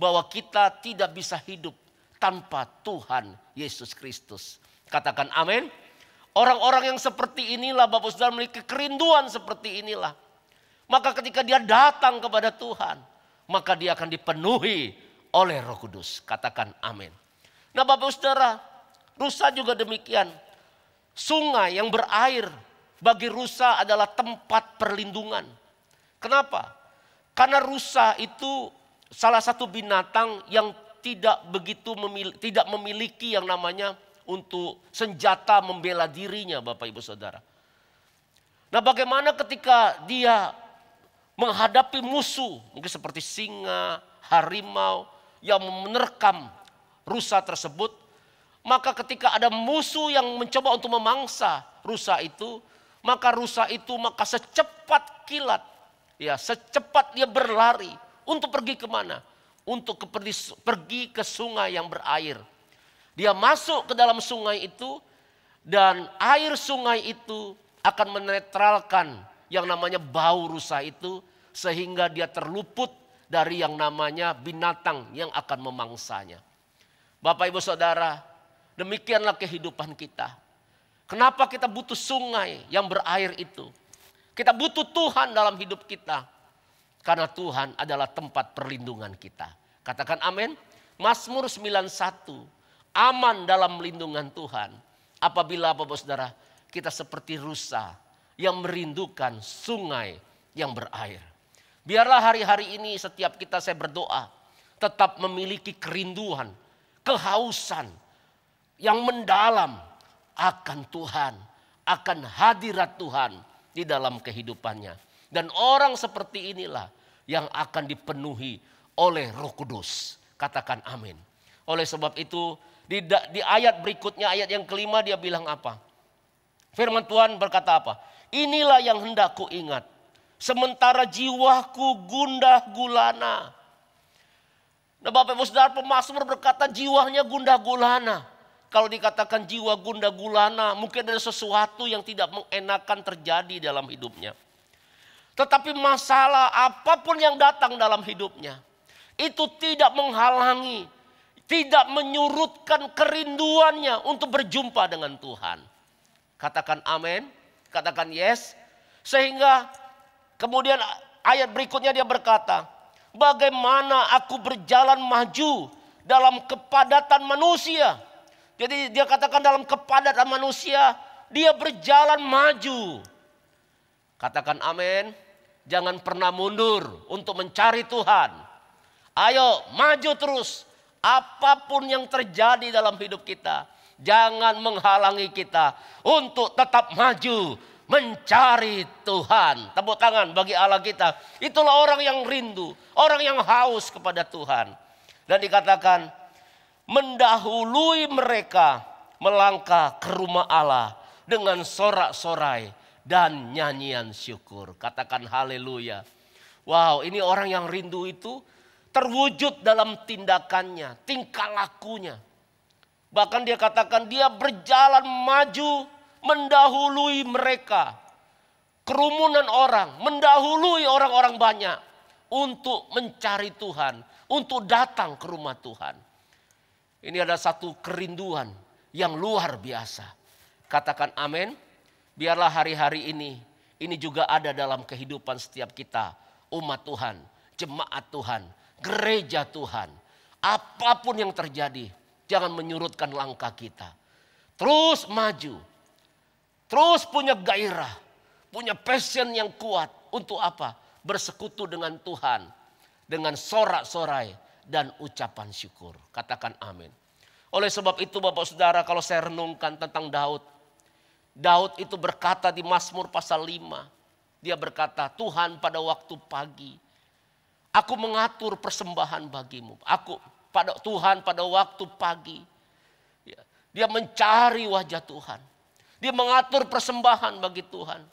Bahwa kita tidak bisa hidup tanpa Tuhan Yesus Kristus. Katakan amin. Orang-orang yang seperti inilah Bapak Saudara memiliki kerinduan seperti inilah. Maka ketika dia datang kepada Tuhan, maka dia akan dipenuhi oleh Roh Kudus. Katakan amin. Nah Bapak Saudara, rusa juga demikian. Sungai yang berair bagi rusa adalah tempat perlindungan. Kenapa? Karena rusa itu salah satu binatang yang tidak memiliki yang namanya untuk senjata membela dirinya Bapak Ibu Saudara. Nah bagaimana ketika dia menghadapi musuh mungkin seperti singa, harimau yang menerkam rusa tersebut. Maka ketika ada musuh yang mencoba untuk memangsa rusa itu, maka rusa itu secepat kilat, ya secepat dia berlari untuk pergi kemana? Untuk pergi ke sungai yang berair. Dia masuk ke dalam sungai itu dan air sungai itu akan menetralkan yang namanya bau rusa itu sehingga dia terluput dari yang namanya binatang yang akan memangsanya. Bapak Ibu Saudara, demikianlah kehidupan kita. Kenapa kita butuh sungai yang berair itu? Kita butuh Tuhan dalam hidup kita. Karena Tuhan adalah tempat perlindungan kita. Katakan amin. Mazmur 91. Aman dalam lindungan Tuhan. Apabila Bapak Saudara kita seperti rusa yang merindukan sungai yang berair. Biarlah hari-hari ini setiap saya berdoa tetap memiliki kerinduan, kehausan yang mendalam akan Tuhan, akan hadirat Tuhan di dalam kehidupannya. Dan orang seperti inilah yang akan dipenuhi oleh Roh Kudus. Katakan amin. Oleh sebab itu di ayat berikutnya, ayat yang kelima dia bilang apa? Firman Tuhan berkata apa? Inilah yang hendak ku ingat. Sementara jiwaku gundah gulana. Nah Bapak Ibu Saudara, pemazmur berkata jiwanya gundah gulana. Kalau dikatakan jiwa gundah gulana, mungkin ada sesuatu yang tidak mengenakan terjadi dalam hidupnya. Tetapi masalah apapun yang datang dalam hidupnya, itu tidak menghalangi, tidak menyurutkan kerinduannya untuk berjumpa dengan Tuhan. Katakan amin, katakan yes. Sehingga kemudian ayat berikutnya dia berkata, bagaimana aku berjalan maju dalam kepadatan manusia. Jadi dia katakan dalam kepadatan manusia, dia berjalan maju. Katakan amin. Jangan pernah mundur untuk mencari Tuhan. Ayo maju terus. Apapun yang terjadi dalam hidup kita, jangan menghalangi kita untuk tetap maju mencari Tuhan. Tepuk tangan bagi Allah kita. Itulah orang yang rindu, orang yang haus kepada Tuhan. Dan dikatakan mendahului mereka melangkah ke rumah Allah dengan sorak-sorai dan nyanyian syukur. Katakan haleluya. Wow, ini orang yang rindu itu terwujud dalam tindakannya, tingkah lakunya. Bahkan dia katakan dia berjalan maju mendahului mereka. Kerumunan orang, mendahului orang-orang banyak untuk mencari Tuhan, untuk datang ke rumah Tuhan. Ini ada satu kerinduan yang luar biasa. Katakan amin. Biarlah hari-hari ini juga ada dalam kehidupan setiap kita, umat Tuhan, jemaat Tuhan, gereja Tuhan. Apapun yang terjadi, jangan menyurutkan langkah kita. Terus maju. Terus punya gairah, punya passion yang kuat. Untuk apa? Bersekutu dengan Tuhan. Dengan sorak-sorai dan ucapan syukur. Katakan amin. Oleh sebab itu Bapak Saudara, kalau saya renungkan tentang Daud. Daud itu berkata di Mazmur pasal 5. Dia berkata, Tuhan pada waktu pagi, aku mengatur persembahan bagimu. Tuhan pada waktu pagi, dia mencari wajah Tuhan. Dia mengatur persembahan bagi Tuhan.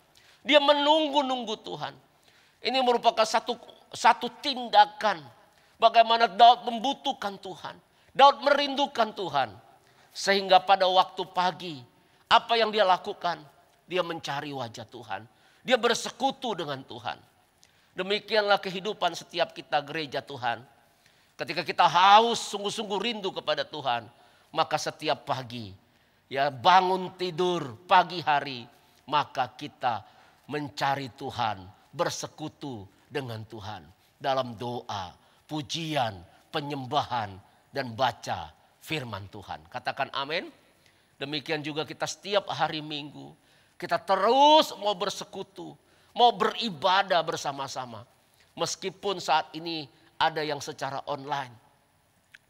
Dia menunggu-nunggu Tuhan. Ini merupakan satu tindakan bagaimana Daud membutuhkan Tuhan. Daud merindukan Tuhan. Sehingga pada waktu pagi, apa yang dia lakukan? Dia mencari wajah Tuhan. Dia bersekutu dengan Tuhan. Demikianlah kehidupan setiap kita gereja Tuhan. Ketika kita haus sungguh-sungguh rindu kepada Tuhan. Maka setiap pagi, ya bangun tidur pagi hari. Maka kita mencari Tuhan. Bersekutu dengan Tuhan. Dalam doa, pujian, penyembahan, dan baca firman Tuhan. Katakan amin. Demikian juga kita setiap hari Minggu. Kita terus mau bersekutu. Mau beribadah bersama-sama. Meskipun saat ini ada yang secara online.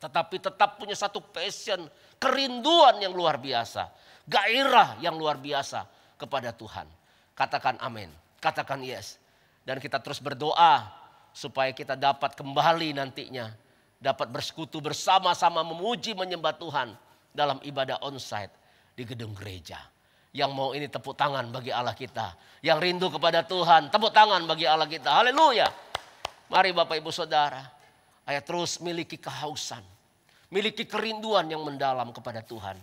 Tetapi tetap punya satu passion. Kerinduan yang luar biasa. Gairah yang luar biasa kepada Tuhan. Katakan amin. Katakan yes. Dan kita terus berdoa. Supaya kita dapat kembali nantinya. Dapat bersekutu bersama-sama memuji menyembah Tuhan. Dalam ibadah onsite di gedung gereja. Yang mau ini tepuk tangan bagi Allah kita. Yang rindu kepada Tuhan, tepuk tangan bagi Allah kita. Haleluya. Mari Bapak Ibu Saudara, ayo terus miliki kehausan. Miliki kerinduan yang mendalam kepada Tuhan.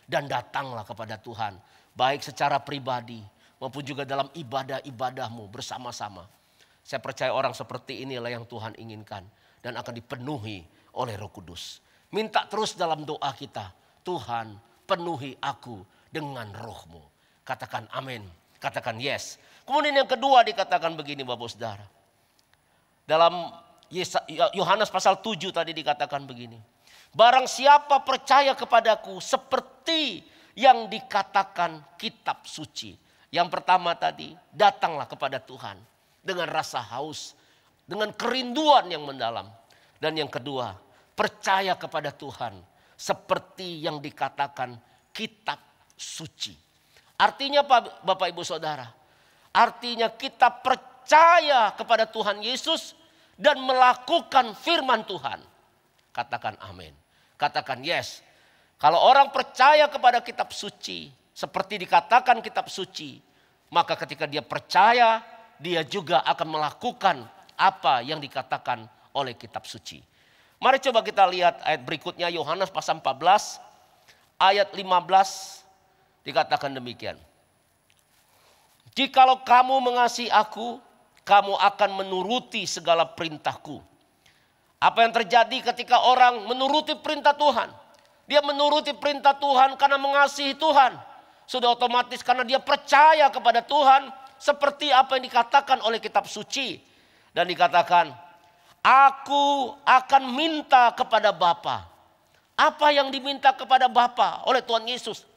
Dan datanglah kepada Tuhan. Baik secara pribadi maupun juga dalam ibadah-ibadahmu bersama-sama. Saya percaya orang seperti inilah yang Tuhan inginkan. Dan akan dipenuhi oleh Roh Kudus. Minta terus dalam doa kita. Tuhan, penuhi aku dengan roh-Mu. Katakan amin. Katakan yes. Kemudian yang kedua dikatakan begini Bapak Saudara. Dalam Yohanes pasal 7 tadi dikatakan begini. Barang siapa percaya kepadaku seperti yang dikatakan kitab suci. Yang pertama tadi, datanglah kepada Tuhan. Dengan rasa haus. Dengan kerinduan yang mendalam. Dan yang kedua, percaya kepada Tuhan. Seperti yang dikatakan kitab suci. Artinya Bapak Ibu Saudara. Artinya kita percaya kepada Tuhan Yesus. Dan melakukan firman Tuhan. Katakan amin. Katakan yes. Kalau orang percaya kepada kitab suci. Seperti dikatakan kitab suci. Maka ketika dia percaya. Dia juga akan melakukan apa yang dikatakan oleh kitab suci. Mari coba kita lihat ayat berikutnya Yohanes pasal 14 ayat 15 dikatakan demikian. Jikalau kamu mengasihi aku, kamu akan menuruti segala perintahku. Apa yang terjadi ketika orang menuruti perintah Tuhan? Dia menuruti perintah Tuhan karena mengasihi Tuhan. Sudah otomatis karena dia percaya kepada Tuhan seperti apa yang dikatakan oleh kitab suci. Dan dikatakan, aku akan minta kepada Bapa. Apa yang diminta kepada Bapa oleh Tuhan Yesus?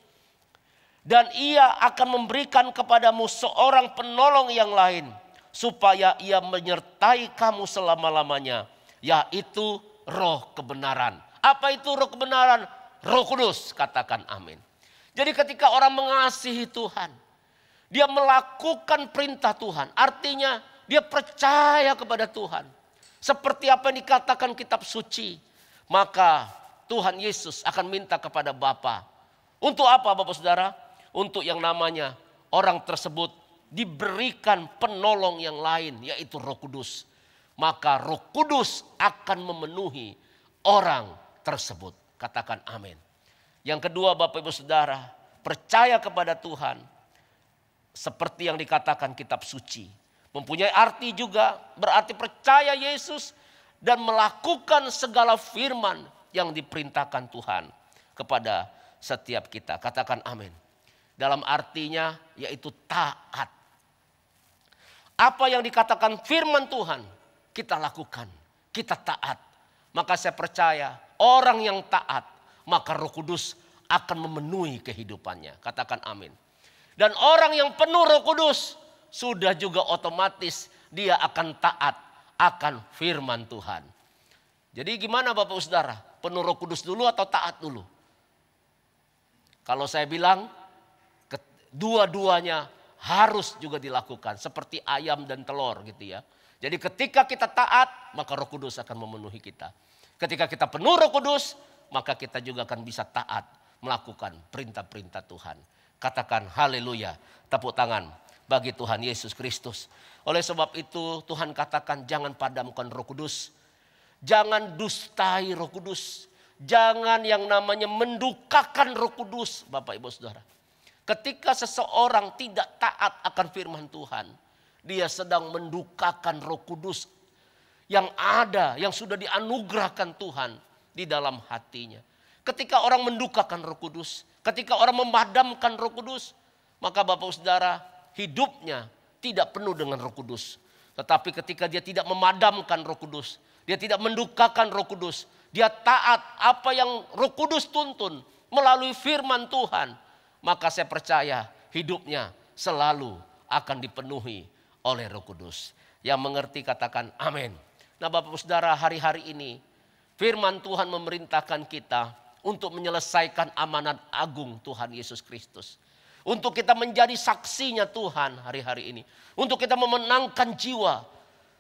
Dan ia akan memberikan kepadamu seorang penolong yang lain, supaya ia menyertai kamu selama-lamanya, yaitu Roh kebenaran. Apa itu Roh kebenaran? Roh Kudus. Katakan amin. Jadi ketika orang mengasihi Tuhan, dia melakukan perintah Tuhan. Artinya dia percaya kepada Tuhan. Seperti apa yang dikatakan kitab suci. Maka Tuhan Yesus akan minta kepada Bapa. Untuk apa Bapak Saudara? Untuk yang namanya orang tersebut diberikan penolong yang lain, yaitu Roh Kudus. Maka Roh Kudus akan memenuhi orang tersebut. Katakan amin. Yang kedua Bapak Ibu Saudara, percaya kepada Tuhan. Seperti yang dikatakan kitab suci. Mempunyai arti juga berarti percaya Yesus dan melakukan segala firman yang diperintahkan Tuhan kepada setiap kita. Katakan amin. Dalam artinya yaitu taat. Apa yang dikatakan firman Tuhan kita lakukan, kita taat. Maka saya percaya orang yang taat, maka Roh Kudus akan memenuhi kehidupannya. Katakan amin. Dan orang yang penuh Roh Kudus sudah juga otomatis dia akan taat akan firman Tuhan. Jadi gimana Bapak Saudara? Penuh Roh Kudus dulu atau taat dulu? Kalau saya bilang dua-duanya harus juga dilakukan. Seperti ayam dan telur gitu ya. Jadi ketika kita taat maka Roh Kudus akan memenuhi kita. Ketika kita penuh Roh Kudus maka kita juga akan bisa taat melakukan perintah-perintah Tuhan. Katakan haleluya, tepuk tangan bagi Tuhan Yesus Kristus. Oleh sebab itu Tuhan katakan jangan padamkan Roh Kudus. Jangan dustai Roh Kudus. Jangan yang namanya mendukakan Roh Kudus Bapak Ibu Saudara. Ketika seseorang tidak taat akan firman Tuhan, dia sedang mendukakan Roh Kudus yang ada, yang sudah dianugerahkan Tuhan di dalam hatinya. Ketika orang mendukakan Roh Kudus, ketika orang memadamkan Roh Kudus, maka Bapak Saudara hidupnya tidak penuh dengan Roh Kudus. Tetapi ketika dia tidak memadamkan Roh Kudus, dia tidak mendukakan Roh Kudus, dia taat apa yang Roh Kudus tuntun melalui firman Tuhan, maka saya percaya hidupnya selalu akan dipenuhi oleh Roh Kudus. Yang mengerti katakan amin. Nah Bapak Saudara, hari-hari ini firman Tuhan memerintahkan kita untuk menyelesaikan amanat agung Tuhan Yesus Kristus. Untuk kita menjadi saksinya Tuhan hari-hari ini. Untuk kita memenangkan jiwa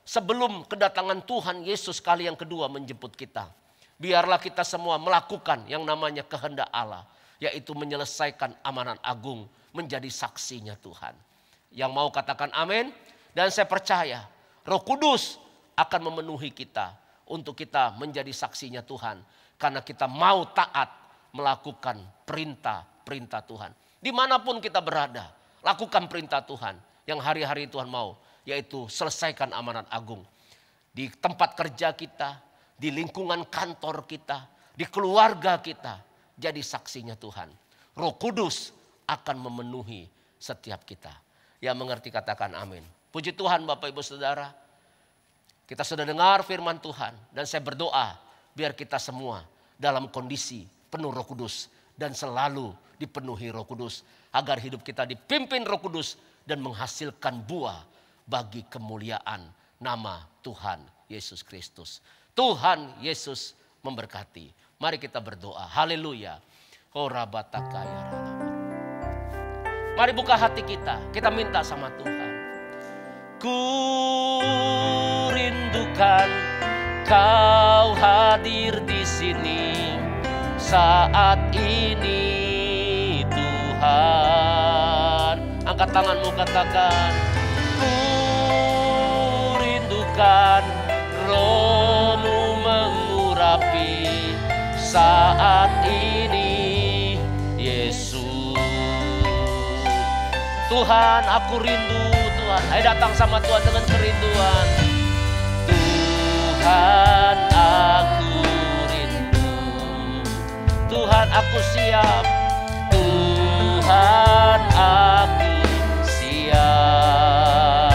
sebelum kedatangan Tuhan Yesus kali yang kedua menjemput kita. Biarlah kita semua melakukan yang namanya kehendak Allah. Yaitu menyelesaikan amanat agung menjadi saksinya Tuhan. Yang mau katakan amin. Dan saya percaya Roh Kudus akan memenuhi kita. Untuk kita menjadi saksinya Tuhan. Karena kita mau taat melakukan perintah-perintah Tuhan. Dimanapun kita berada, lakukan perintah Tuhan. Yang hari-hari Tuhan mau, yaitu selesaikan amanat agung. Di tempat kerja kita, di lingkungan kantor kita, di keluarga kita. Jadi saksinya Tuhan. Roh Kudus akan memenuhi setiap kita. Yang mengerti katakan amin. Puji Tuhan Bapak Ibu Saudara. Kita sudah dengar firman Tuhan. Dan saya berdoa biar kita semua dalam kondisi penuh Roh Kudus. Dan selalu dipenuhi Roh Kudus. Agar hidup kita dipimpin Roh Kudus. Dan menghasilkan buah bagi kemuliaan nama Tuhan Yesus Kristus. Tuhan Yesus memberkati. Mari kita berdoa. Haleluya. Mari buka hati kita. Kita minta sama Tuhan. Ku rindukan Kau hadir di sini saat ini Tuhan. Angkat tanganmu katakan. Ku rindukan Roh-Mu mengurapi saat ini Yesus. Tuhan aku rindu Tuhan. Ayo datang sama Tuhan dengan kerinduan. Tuhan aku rindu. Tuhan aku siap. Tuhan aku siap.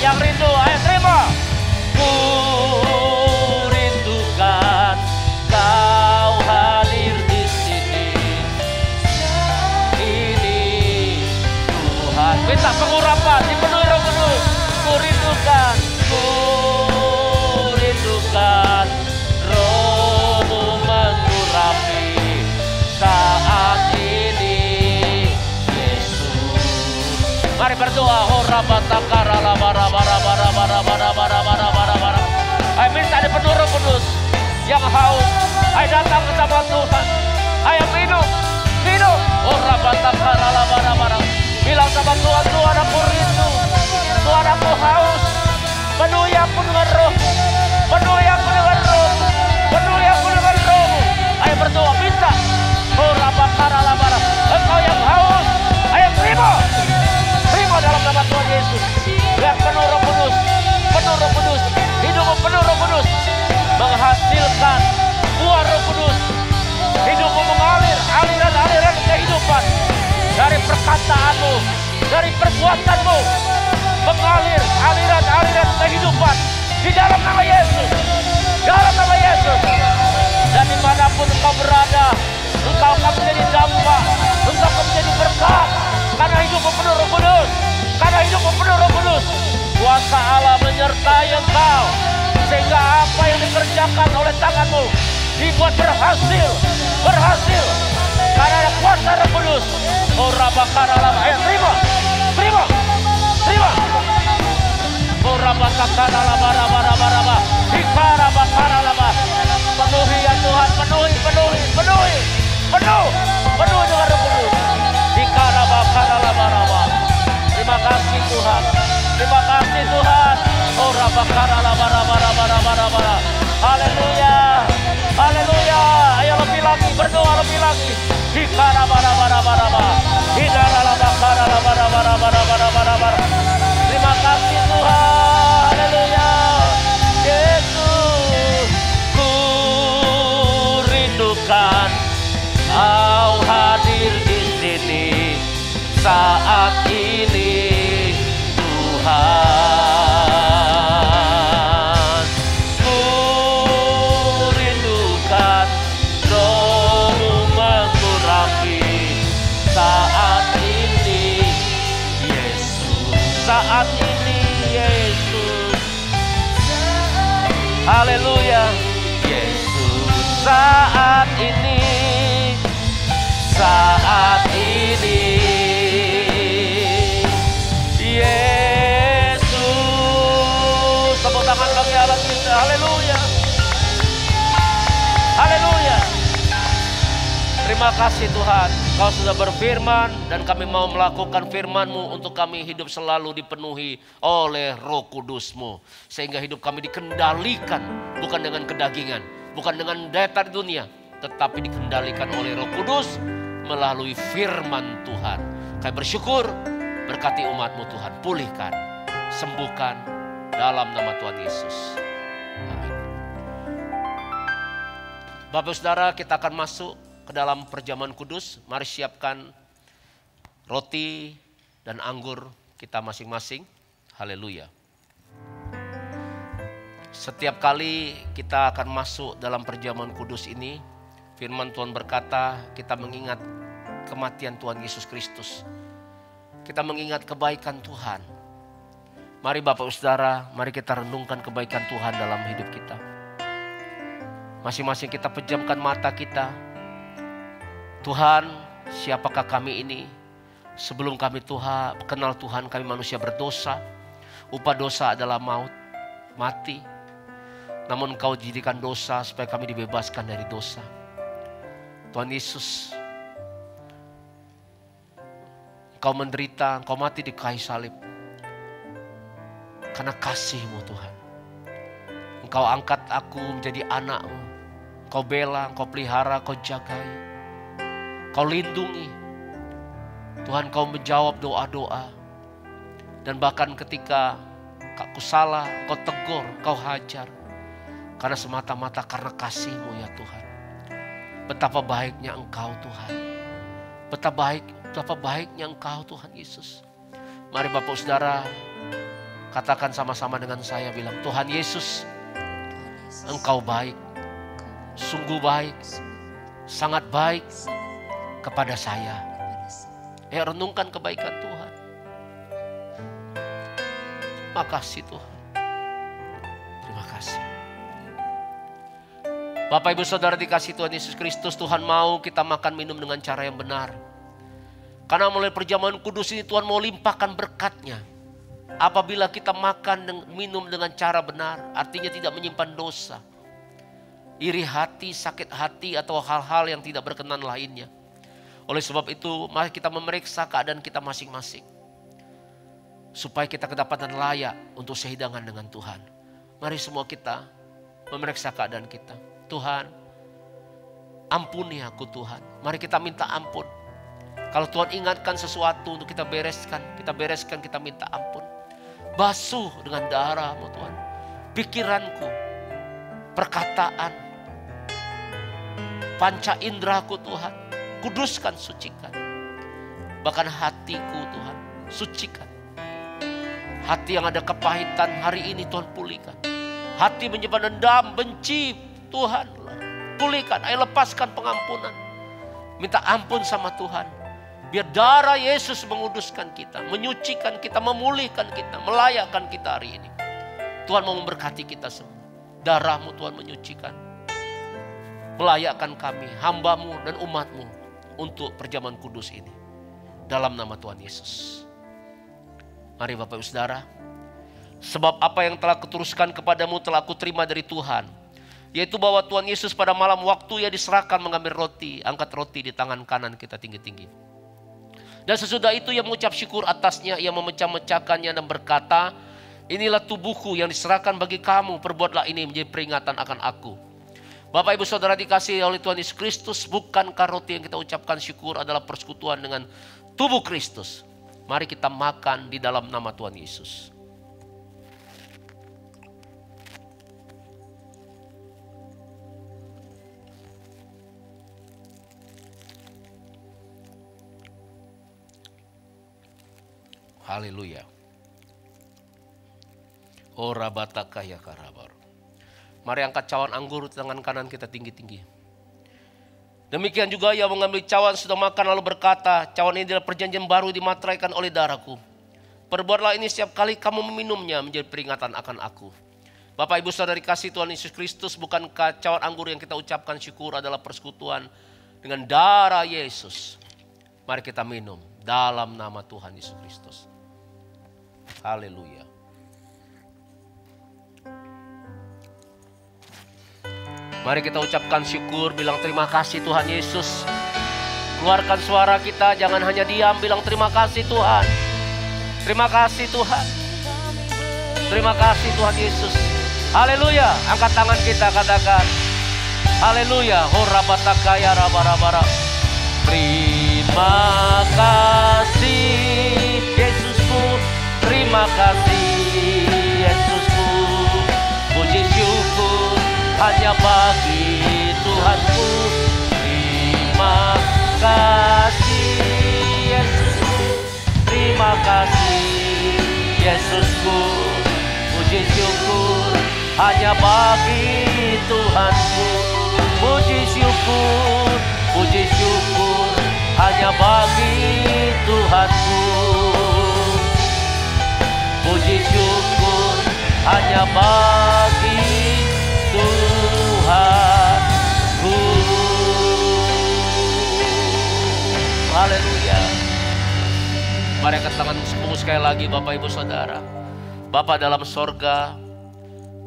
Yang rindu, ayo terima. Ku rindukan Kau hadir di sini. Ini Tuhan. Minta pengurapan, dipenuhi Roh Kudus. Ku rindukan Roh-Mu mengurapi saat ini, Yesus. Mari berdoa. Ayo minta dipenuhi Roh Kudus. Yang haus, ayo datang bersama Tuhan. Ayo minum. Bilang sama Tuhan, Tuhan aku rindu, Tuhan aku haus. Penuhi aku dengan Roh, penuhi aku dengan Roh, penuhi aku dengan Roh. Ayo berdoa, minta. Engkau yang haus, ayo terima dalam nama Tuhan Yesus. Biar penuh Roh Kudus, hidupmu penuh Roh Kudus, menghasilkan buah Roh Kudus. Hidupmu mengalir aliran kehidupan dari perkataanmu, dari perbuatanmu, mengalir aliran kehidupan di dalam nama Yesus, Dan dimanapun engkau berada, engkau akan menjadi dampak, engkau akan menjadi berkat, karena hidupmu penuh Roh Kudus. Kuasa Allah menyertai engkau, sehingga apa yang dikerjakan oleh tanganmu dibuat berhasil, karena ada kuasa Roh Kudus. Ayo terima. Penuhi ya Tuhan, penuhi dengan Roh Kudus. Terima kasih Tuhan. Haleluya. Ayo lebih lagi, berdoa lebih lagi. Terima kasih Tuhan. Haleluya. Yesus, ku rindukan Kau hadir di sini saat ini, Tuhan. Ku rindukan Roh-Mu mengurapi saat ini, Yesus. Saat ini, Yesus. Haleluya. Yesus, saat ini. Yesus. Tepuk tangan bagi Allah kita. Haleluya. Terima kasih Tuhan, Kau sudah berfirman dan kami mau melakukan firman-Mu untuk kami hidup selalu dipenuhi oleh Roh Kudus-Mu. Sehingga hidup kami dikendalikan bukan dengan kedagingan, bukan dengan daya tarik dunia, tetapi dikendalikan oleh Roh Kudus melalui firman Tuhan. Kami bersyukur, berkati umat-Mu Tuhan, pulihkan, sembuhkan dalam nama Tuhan Yesus. Amin. Bapak Saudara, kita akan masuk ke dalam perjamuan kudus. Mari siapkan roti dan anggur kita masing-masing. Haleluya. Setiap kali kita akan masuk dalam perjamuan kudus ini, firman Tuhan berkata, kita mengingat kematian Tuhan Yesus Kristus. Kita mengingat kebaikan Tuhan. Mari Bapak Saudara, mari kita renungkan kebaikan Tuhan dalam hidup kita. Masing-masing kita pejamkan mata kita. Tuhan, siapakah kami ini? Sebelum kami kenal Tuhan, kami manusia berdosa. Upah dosa adalah maut, mati. Namun Engkau jadikan dosa supaya kami dibebaskan dari dosa. Tuhan Yesus, Engkau menderita, Engkau mati di kayu salib. Karena kasih-Mu Tuhan. Engkau angkat aku menjadi anak-Mu. Engkau bela, Engkau pelihara, Engkau jagai. Kau lindungi. Tuhan, Kau menjawab doa-doa. Dan bahkan ketika aku salah, Kau tegur, Kau hajar. Karena semata-mata karena kasih-Mu ya Tuhan. Betapa baiknya Engkau Tuhan. Betapa baiknya Engkau Tuhan Yesus. Mari Bapak Saudara, Katakan sama-sama dengan saya, bilang, Tuhan Yesus, Engkau baik, sungguh baik, sangat baik kepada saya. Renungkan kebaikan Tuhan. Makasih Tuhan. Terima kasih. Bapak Ibu Saudara dikasih Tuhan Yesus Kristus, Tuhan mau kita makan minum dengan cara yang benar. Karena mulai perjamuan kudus ini Tuhan mau limpahkan berkat-Nya. Apabila kita makan dan minum dengan cara benar, artinya tidak menyimpan dosa, iri hati, sakit hati, atau hal-hal yang tidak berkenan lainnya. Oleh sebab itu, mari kita memeriksa keadaan kita masing-masing. Supaya kita kedapatan layak untuk sehidangan dengan Tuhan. Mari semua kita memeriksa keadaan kita. Tuhan, ampuni aku Tuhan. Mari kita minta ampun. Kalau Tuhan ingatkan sesuatu untuk kita bereskan, kita minta ampun. Basuh dengan darah-Mu Tuhan. Pikiranku, perkataan, panca indraku Tuhan. Kuduskan, sucikan. Bahkan hatiku Tuhan, sucikan. Hati yang ada kepahitan hari ini Tuhan pulihkan. Hati menyimpan dendam, benci, Tuhan pulihkan. Ayo lepaskan pengampunan. Minta ampun sama Tuhan. Biar darah Yesus menguduskan kita, menyucikan kita, memulihkan kita, melayakkan kita hari ini. Tuhan mau memberkati kita semua. Darah-Mu Tuhan menyucikan. Melayakkan kami, hamba-Mu dan umat-Mu untuk perjamuan kudus ini. Dalam nama Tuhan Yesus. Mari Bapak Ibu Saudara. Sebab apa yang telah kuteruskan kepadamu telah aku terima dari Tuhan. Yaitu bahwa Tuhan Yesus pada malam waktu Ia diserahkan mengambil roti. Angkat roti di tangan kanan kita tinggi-tinggi. Dan sesudah itu Ia mengucap syukur atasnya. Ia memecah-mecahkannya dan berkata, inilah tubuhku yang diserahkan bagi kamu. Perbuatlah ini menjadi peringatan akan aku. Bapak Ibu Saudara dikasihi oleh Tuhan Yesus Kristus. Bukankah roti yang kita ucapkan syukur adalah persekutuan dengan tubuh Kristus? Mari kita makan di dalam nama Tuhan Yesus. Haleluya. Ora bataka ya karabar. Mari angkat cawan anggur di tangan kanan kita tinggi-tinggi. Demikian juga Ia mengambil cawan sudah makan lalu berkata, cawan ini adalah perjanjian baru dimateraikan oleh darahku. Perbuatlah ini setiap kali kamu meminumnya menjadi peringatan akan aku. Bapak Ibu Saudara dikasihi Tuhan Yesus Kristus, bukankah cawan anggur yang kita ucapkan syukur adalah persekutuan dengan darah Yesus? Mari kita minum dalam nama Tuhan Yesus Kristus. Haleluya. Mari kita ucapkan syukur, bilang terima kasih Tuhan Yesus. Keluarkan suara kita, jangan hanya diam, bilang terima kasih Tuhan. Terima kasih Tuhan. Terima kasih Tuhan Yesus. Haleluya, angkat tangan kita, katakan haleluya. Horabatakaya rabarabara. Terima kasih Yesusku. Terima kasih Yesusku. Puji syukur hanya bagi Tuhanku. Terima kasih Yesusku. Terima kasih Yesusku. Puji syukur hanya bagi Tuhanku. Puji syukur hanya bagi Tuhanku. Puji syukur hanya bagi Tuhanku. Haleluya. Mari angkat tangan semua sekali lagi Bapak Ibu Saudara. Bapa dalam sorga,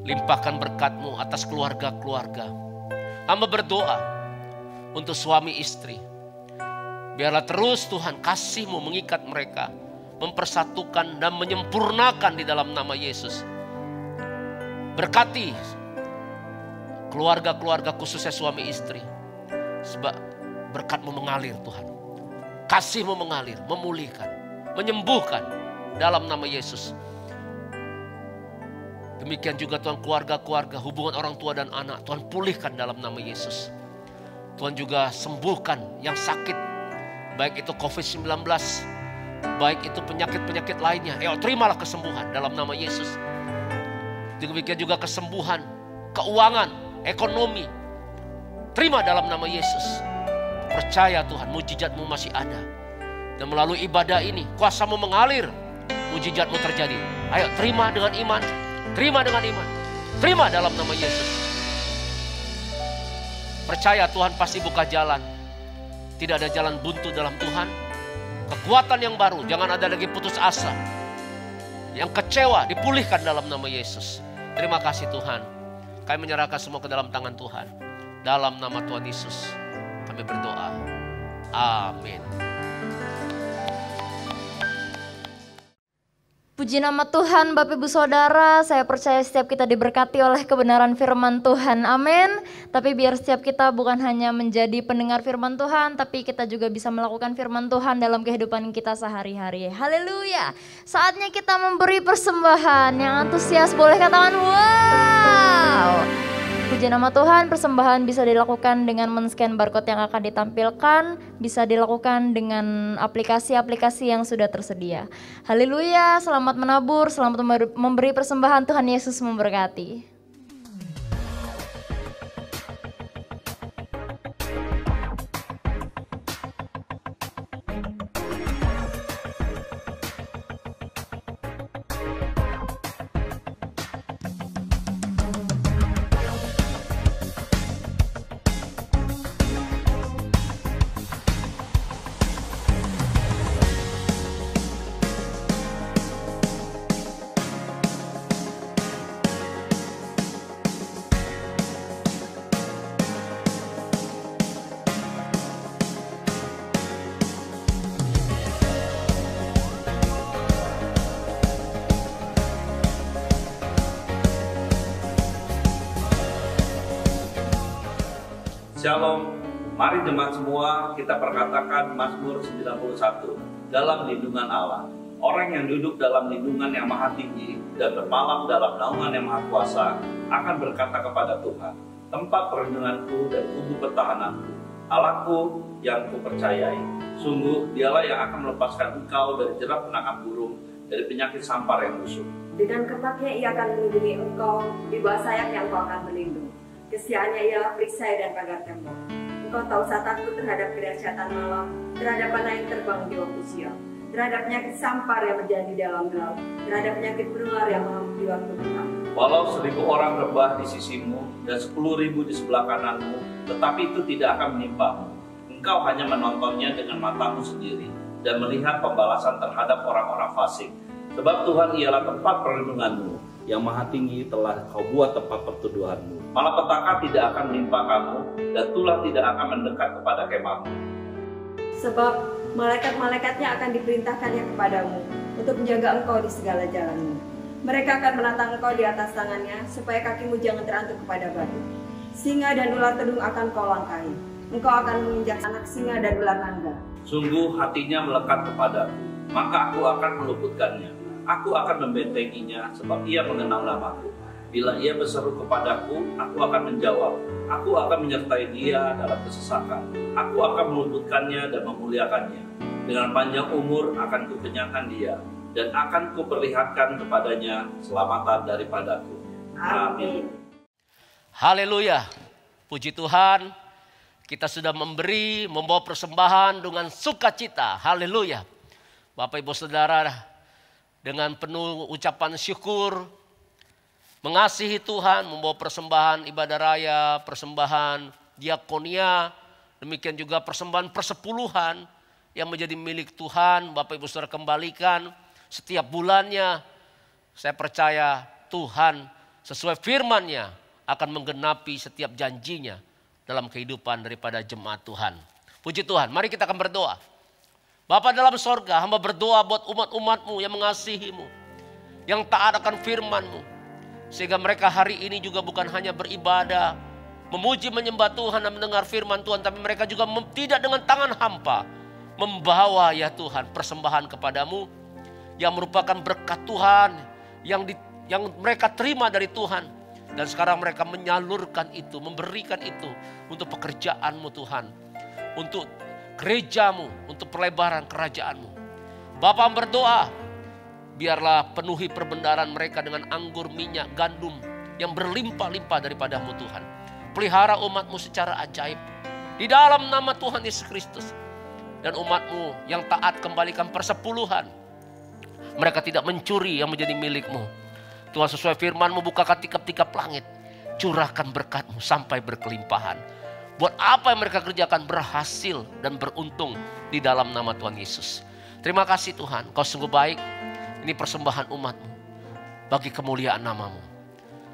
limpahkan berkat-Mu atas keluarga-keluarga. Hamba berdoa untuk suami istri. Biarlah terus Tuhan kasih-Mu mengikat mereka, mempersatukan dan menyempurnakan di dalam nama Yesus. Berkati keluarga-keluarga khususnya suami istri. Sebab berkat-Mu mengalir Tuhan. Kasih-Mu mengalir, memulihkan, menyembuhkan dalam nama Yesus. Demikian juga Tuhan keluarga-keluarga, hubungan orang tua dan anak. Tuhan pulihkan dalam nama Yesus. Tuhan juga sembuhkan yang sakit. Baik itu COVID-19 Baik itu penyakit-penyakit lainnya. Ayo terimalah kesembuhan dalam nama Yesus. Demikian juga kesembuhan, keuangan, ekonomi. Terima dalam nama Yesus. Percaya Tuhan, mujizat-Mu masih ada. Dan melalui ibadah ini, kuasa-Mu mengalir, mujizat-Mu terjadi. Ayo terima dengan iman, terima dengan iman. Terima dalam nama Yesus. Percaya Tuhan pasti buka jalan. Tidak ada jalan buntu dalam Tuhan. Kekuatan yang baru, jangan ada lagi putus asa. Yang kecewa dipulihkan dalam nama Yesus. Terima kasih Tuhan. Kami menyerahkan semua ke dalam tangan Tuhan. Dalam nama Tuhan Yesus kami berdoa. Amin. Puji nama Tuhan, Bapak Ibu Saudara, saya percaya setiap kita diberkati oleh kebenaran firman Tuhan, amin. Tapi biar setiap kita bukan hanya menjadi pendengar firman Tuhan, tapi kita juga bisa melakukan firman Tuhan dalam kehidupan kita sehari-hari. Haleluya. Saatnya kita memberi persembahan. Yang antusias boleh katakan wow. Puji nama Tuhan, persembahan bisa dilakukan dengan men-scan barcode yang akan ditampilkan, bisa dilakukan dengan aplikasi-aplikasi yang sudah tersedia. Haleluya, selamat menabur, selamat memberi persembahan, Tuhan Yesus memberkati. Shalom, mari jemaat semua kita perkatakan Mazmur 91 dalam lindungan Allah. Orang yang duduk dalam lindungan yang maha tinggi dan bermalam dalam naungan yang maha kuasa akan berkata kepada Tuhan, tempat perlindunganku dan kubu pertahananku, Allahku yang kupercayai. Sungguh dialah yang akan melepaskan engkau dari jerat penangkap burung, dari penyakit sampar yang busuk. Dengan kepaknya ia akan melindungi engkau, di bawah sayapnya engkau akan berlindung. Kesiaannya ialah perisai dan pagar tembok. Engkau tahu saat takut terhadap kedahsyatan malam, terhadap panah yang terbang di waktu siang, terhadap penyakit sampar yang berjalan di dalam laut, terhadap penyakit menular yang mengamuk di waktu petang. Walau 1.000 orang rebah di sisimu dan 10.000 di sebelah kananmu, tetapi itu tidak akan menimpamu. Engkau hanya menontonnya dengan matamu sendiri dan melihat pembalasan terhadap orang-orang fasik. Sebab Tuhan ialah tempat perlindunganmu, yang maha tinggi telah kau buat tempat perteduhanmu. Malapetaka tidak akan menimpa kamu, dan tulah tidak akan mendekat kepada kemahmu. Sebab malaikat-malaikatnya akan diperintahkannya kepadamu, untuk menjaga engkau di segala jalanmu. Mereka akan menatang engkau di atas tangannya, supaya kakimu jangan terantuk kepada batu. Singa dan ular tedung akan kau langkahi. Engkau akan menginjak anak singa dan ular naga. Sungguh hatinya melekat kepadaku, maka aku akan meluputkannya. Aku akan membentenginya, sebab ia mengenal namaku. Bila ia berseru kepadaku, aku akan menjawab. Aku akan menyertai dia dalam kesesakan. Aku akan meluputkannya dan memuliakannya. Dengan panjang umur akan kukenyangkan dia, dan akan kuperlihatkan kepadanya keselamatan daripadaku. Amin. Haleluya. Puji Tuhan. Kita sudah membawa persembahan dengan sukacita. Haleluya. Bapak Ibu Saudara, dengan penuh ucapan syukur, mengasihi Tuhan, membawa persembahan ibadah raya, persembahan diakonia, demikian juga persembahan persepuluhan yang menjadi milik Tuhan. Bapak Ibu Saudara kembalikan setiap bulannya. Saya percaya Tuhan sesuai firman-Nya akan menggenapi setiap janjinya dalam kehidupan daripada jemaat Tuhan. Puji Tuhan, mari kita akan berdoa. Bapa dalam sorga, hamba berdoa buat umat-umat-Mu yang mengasihi-Mu, yang taat akan firman-Mu, sehingga mereka hari ini juga bukan hanya beribadah, memuji menyembah Tuhan dan mendengar firman Tuhan, tapi mereka juga tidak dengan tangan hampa membawa ya Tuhan persembahan kepadamu yang merupakan berkat Tuhan yang mereka terima dari Tuhan, dan sekarang mereka menyalurkan itu, memberikan itu untuk pekerjaan-Mu Tuhan, untuk gereja-Mu, untuk pelebaran kerajaan-Mu. Bapa berdoa, biarlah penuhi perbendaharaan mereka dengan anggur, minyak, gandum yang berlimpah-limpah daripadamu Tuhan. Pelihara umat-Mu secara ajaib. Di dalam nama Tuhan Yesus Kristus. Dan umat-Mu yang taat kembalikan persepuluhan. Mereka tidak mencuri yang menjadi milik-Mu. Tuhan, sesuai firman-Mu, bukakan tikap-tikap langit. Curahkan berkat-Mu sampai berkelimpahan. Buat apa yang mereka kerjakan berhasil dan beruntung di dalam nama Tuhan Yesus. Terima kasih Tuhan, Kau sungguh baik. Ini persembahan umat-Mu bagi kemuliaan nama-Mu.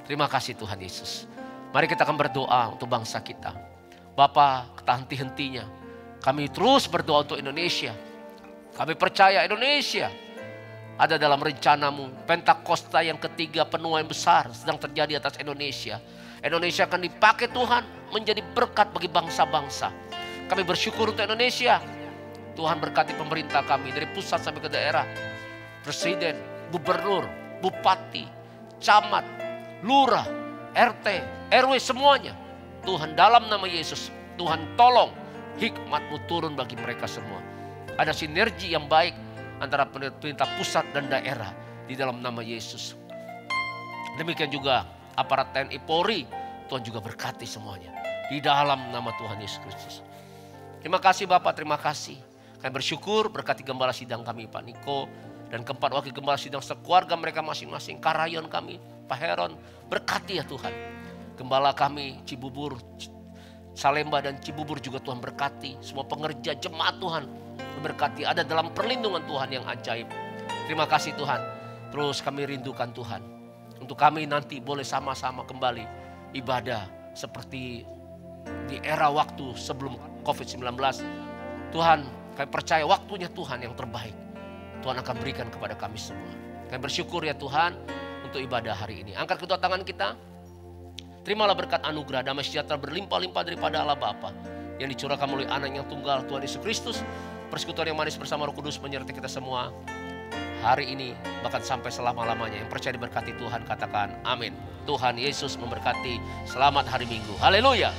Terima kasih Tuhan Yesus. Mari kita akan berdoa untuk bangsa kita. Bapa, tak henti-hentinya kami terus berdoa untuk Indonesia. Kami percaya Indonesia ada dalam rencana-Mu. Pentakosta yang ketiga, penuaian besar sedang terjadi atas Indonesia. Indonesia akan dipakai Tuhan menjadi berkat bagi bangsa-bangsa. Kami bersyukur untuk Indonesia. Tuhan berkati pemerintah kami dari pusat sampai ke daerah. Presiden, gubernur, bupati, camat, lurah, RT, RW semuanya. Tuhan, dalam nama Yesus, Tuhan tolong hikmat-Mu turun bagi mereka semua. Ada sinergi yang baik antara pemerintah pusat dan daerah di dalam nama Yesus. Demikian juga aparat TNI Polri, Tuhan juga berkati semuanya di dalam nama Tuhan Yesus Kristus. Terima kasih Bapak, terima kasih. Kami bersyukur berkati gembala sidang kami Pak Niko dan keempat wakil gembala sidang sekeluarga mereka masing-masing, Karayon kami, Pak Heron, berkati ya Tuhan. Gembala kami Cibubur, Salemba dan Cibubur juga Tuhan berkati. Semua pengerja jemaat Tuhan berkati, ada dalam perlindungan Tuhan yang ajaib. Terima kasih Tuhan. Terus kami rindukan Tuhan untuk kami nanti boleh sama-sama kembali ibadah seperti di era waktu sebelum COVID-19. Tuhan, kami percaya waktunya Tuhan yang terbaik. Tuhan akan berikan kepada kami semua. Kami bersyukur ya Tuhan untuk ibadah hari ini. Angkat kedua tangan kita. Terimalah berkat anugerah damai sejahtera berlimpah-limpah daripada Allah Bapa yang dicurahkan melalui Anak yang tunggal Tuhan Yesus Kristus. Persekutuan yang manis bersama Roh Kudus menyertai kita semua hari ini bahkan sampai selama-lamanya. Yang percaya diberkati Tuhan katakan amin. Tuhan Yesus memberkati. Selamat hari Minggu. Haleluya.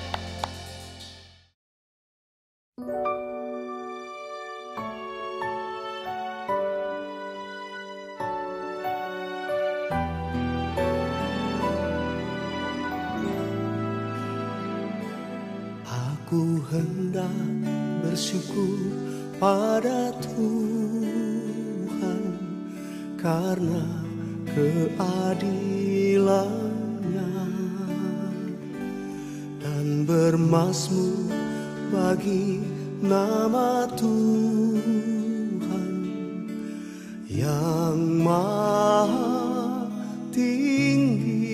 Aku hendak bersyukur pada Tuhan karena keadilan-Nya dan bermazmur bagi nama Tuhan yang maha tinggi.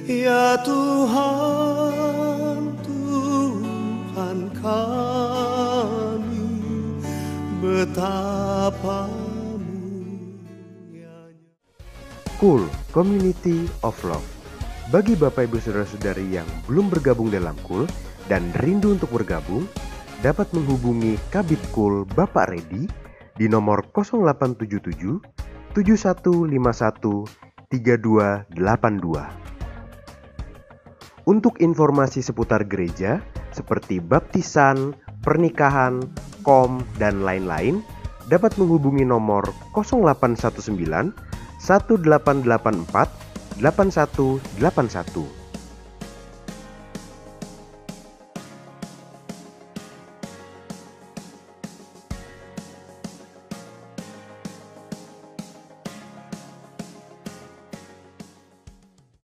Ya Tuhan, Tuhan kami, betapa mulianya. Cool Community of Love. Bagi Bapak Ibu Saudara-saudari yang belum bergabung dalam Cool dan rindu untuk bergabung, dapat menghubungi Kabid Cool Bapak Redi di nomor 0877 7151 3282. Untuk informasi seputar gereja seperti baptisan, pernikahan, kom, dan lain-lain, dapat menghubungi nomor 0819 1884 8181.